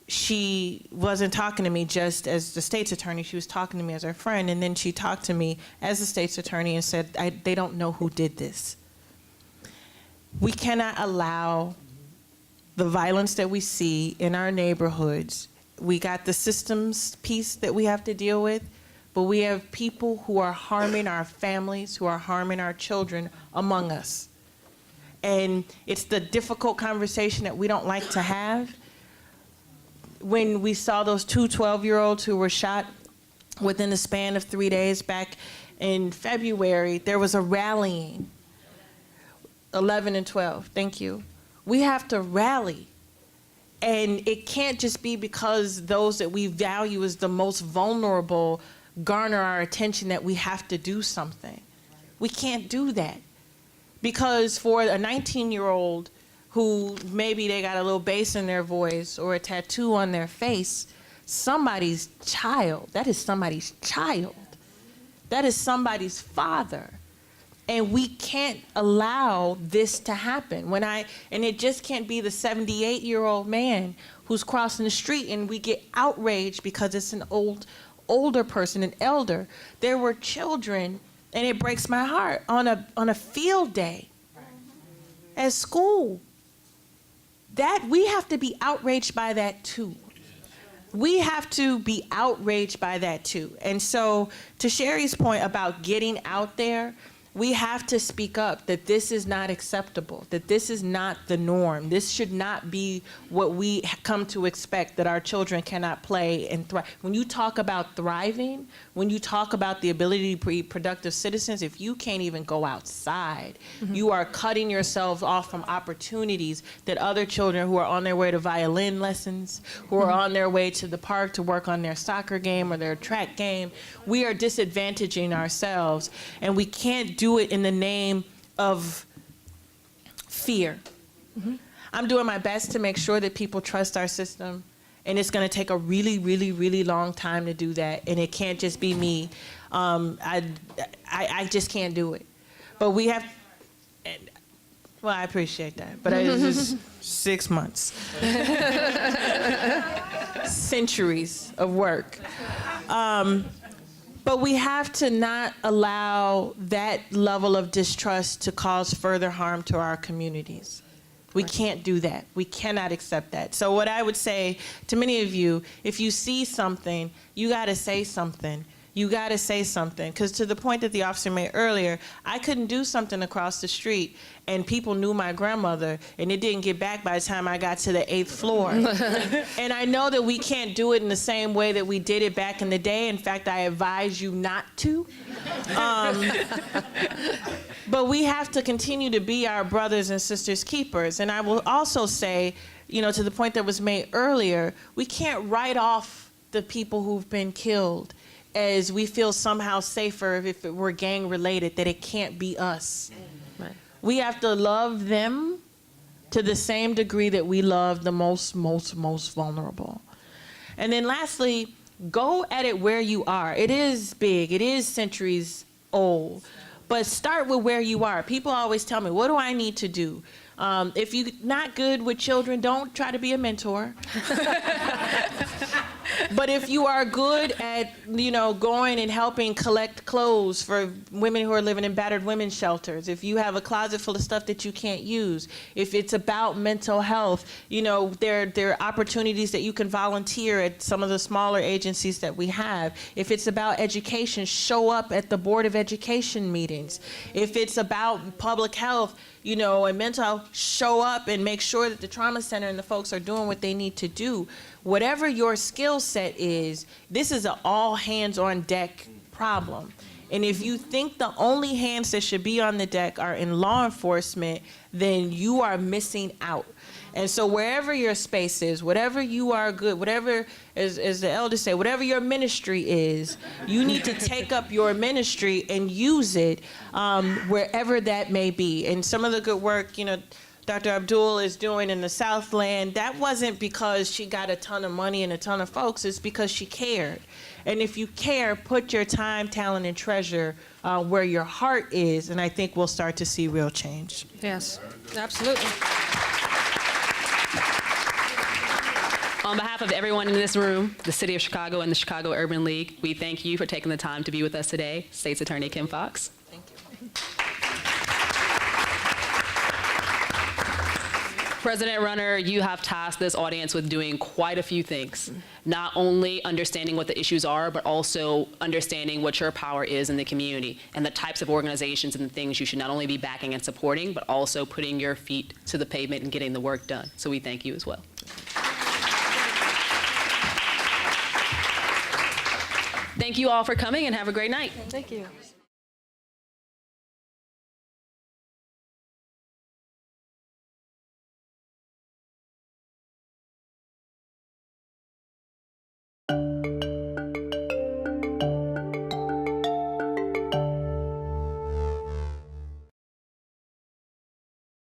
she wasn't talking to me just as the state's attorney, she was talking to me as her friend, and then she talked to me as the state's attorney and said, they don't know who did this. We cannot allow the violence that we see in our neighborhoods. We got the systems piece that we have to deal with, but we have people who are harming our families, who are harming our children among us. And it's the difficult conversation that we don't like to have. When we saw those two 12-year-olds who were shot within the span of 3 days back in February, there was a rallying. 11 and 12, thank you. We have to rally. And it can't just be because those that we value as the most vulnerable garner our attention that we have to do something. We can't do that. Because for a 19-year-old who maybe they got a little bass in their voice or a tattoo on their face, somebody's child, that is somebody's child. That is somebody's father. And we can't allow this to happen. And it just can't be the 78-year-old man who's crossing the street and we get outraged because it's an older person, an elder. There were children, and it breaks my heart, on a field day at school. That we have to be outraged by that too. We have to be outraged by that too. And so to Sherry's point about getting out there, we have to speak up that this is not acceptable, that this is not the norm. This should not be what we come to expect, that our children cannot play and thrive. When you talk about thriving, when you talk about the ability to be productive citizens, if you can't even go outside, you are cutting yourselves off from opportunities that other children who are on their way to violin lessons, who are on their way to the park to work on their soccer game or their track game, we are disadvantaging ourselves, and we can't do it in the name of fear. I'm doing my best to make sure that people trust our system, and it's going to take a really, really, really long time to do that, and it can't just be me. I just can't do it. But we have, well, I appreciate that, but it's just 6 months. Centuries of work. But we have to not allow that level of distrust to cause further harm to our communities. We can't do that. We cannot accept that. So what I would say to many of you, if you see something, you got to say something. you got to say something. Because to the point that the officer made earlier, I couldn't do something across the street and people knew my grandmother and it didn't get back by the time I got to the 8th floor. And I know that we can't do it in the same way that we did it back in the day. In fact, I advise you not to. But we have to continue to be our brothers and sisters keepers. And I will also say, you know, to the point that was made earlier, we can't write off the people who've been killed as we feel somehow safer if it were gang related, that it can't be us. Right. We have to love them to the same degree that we love the most vulnerable. And then lastly, go at it where you are. It is big, it is centuries old, but start with where you are. People always tell me, what do I need to do? If you're not good with children, don't try to be a mentor. But if you are good at, you know, going and helping collect clothes for women who are living in battered women's shelters, if you have a closet full of stuff that you can't use, if it's about mental health, you know, there are opportunities that you can volunteer at some of the smaller agencies that we have. If it's about education, show up at the Board of Education meetings. If it's about public health, you know, and mental health, show up and make sure that the trauma center and the folks are doing what they need to do. Whatever your skill set is, this is an all hands on deck problem. And if you think the only hands that should be on the deck are in law enforcement, then you are missing out. And so wherever your space is, whatever you are good, whatever, as the elders say, whatever your ministry is, you need to take up your ministry and use it wherever that may be. And some of the good work, you know, Dr. Abdul is doing in the Southland, that wasn't because she got a ton of money and a ton of folks, it's because she cared. And if you care, put your time, talent, and treasure where your heart is, and I think we'll start to see real change. Yes, absolutely. On behalf of everyone in this room, the City of Chicago and the Chicago Urban League, we thank you for taking the time to be with us today. State's Attorney Kim Foxx. Thank you. President Runner, you have tasked this audience with doing quite a few things. Not only understanding what the issues are, but also understanding what your power is in the community and the types of organizations and things you should not only be backing and supporting, but also putting your feet to the pavement and getting the work done. So we thank you as well. Thank you all for coming and have a great night. Thank you.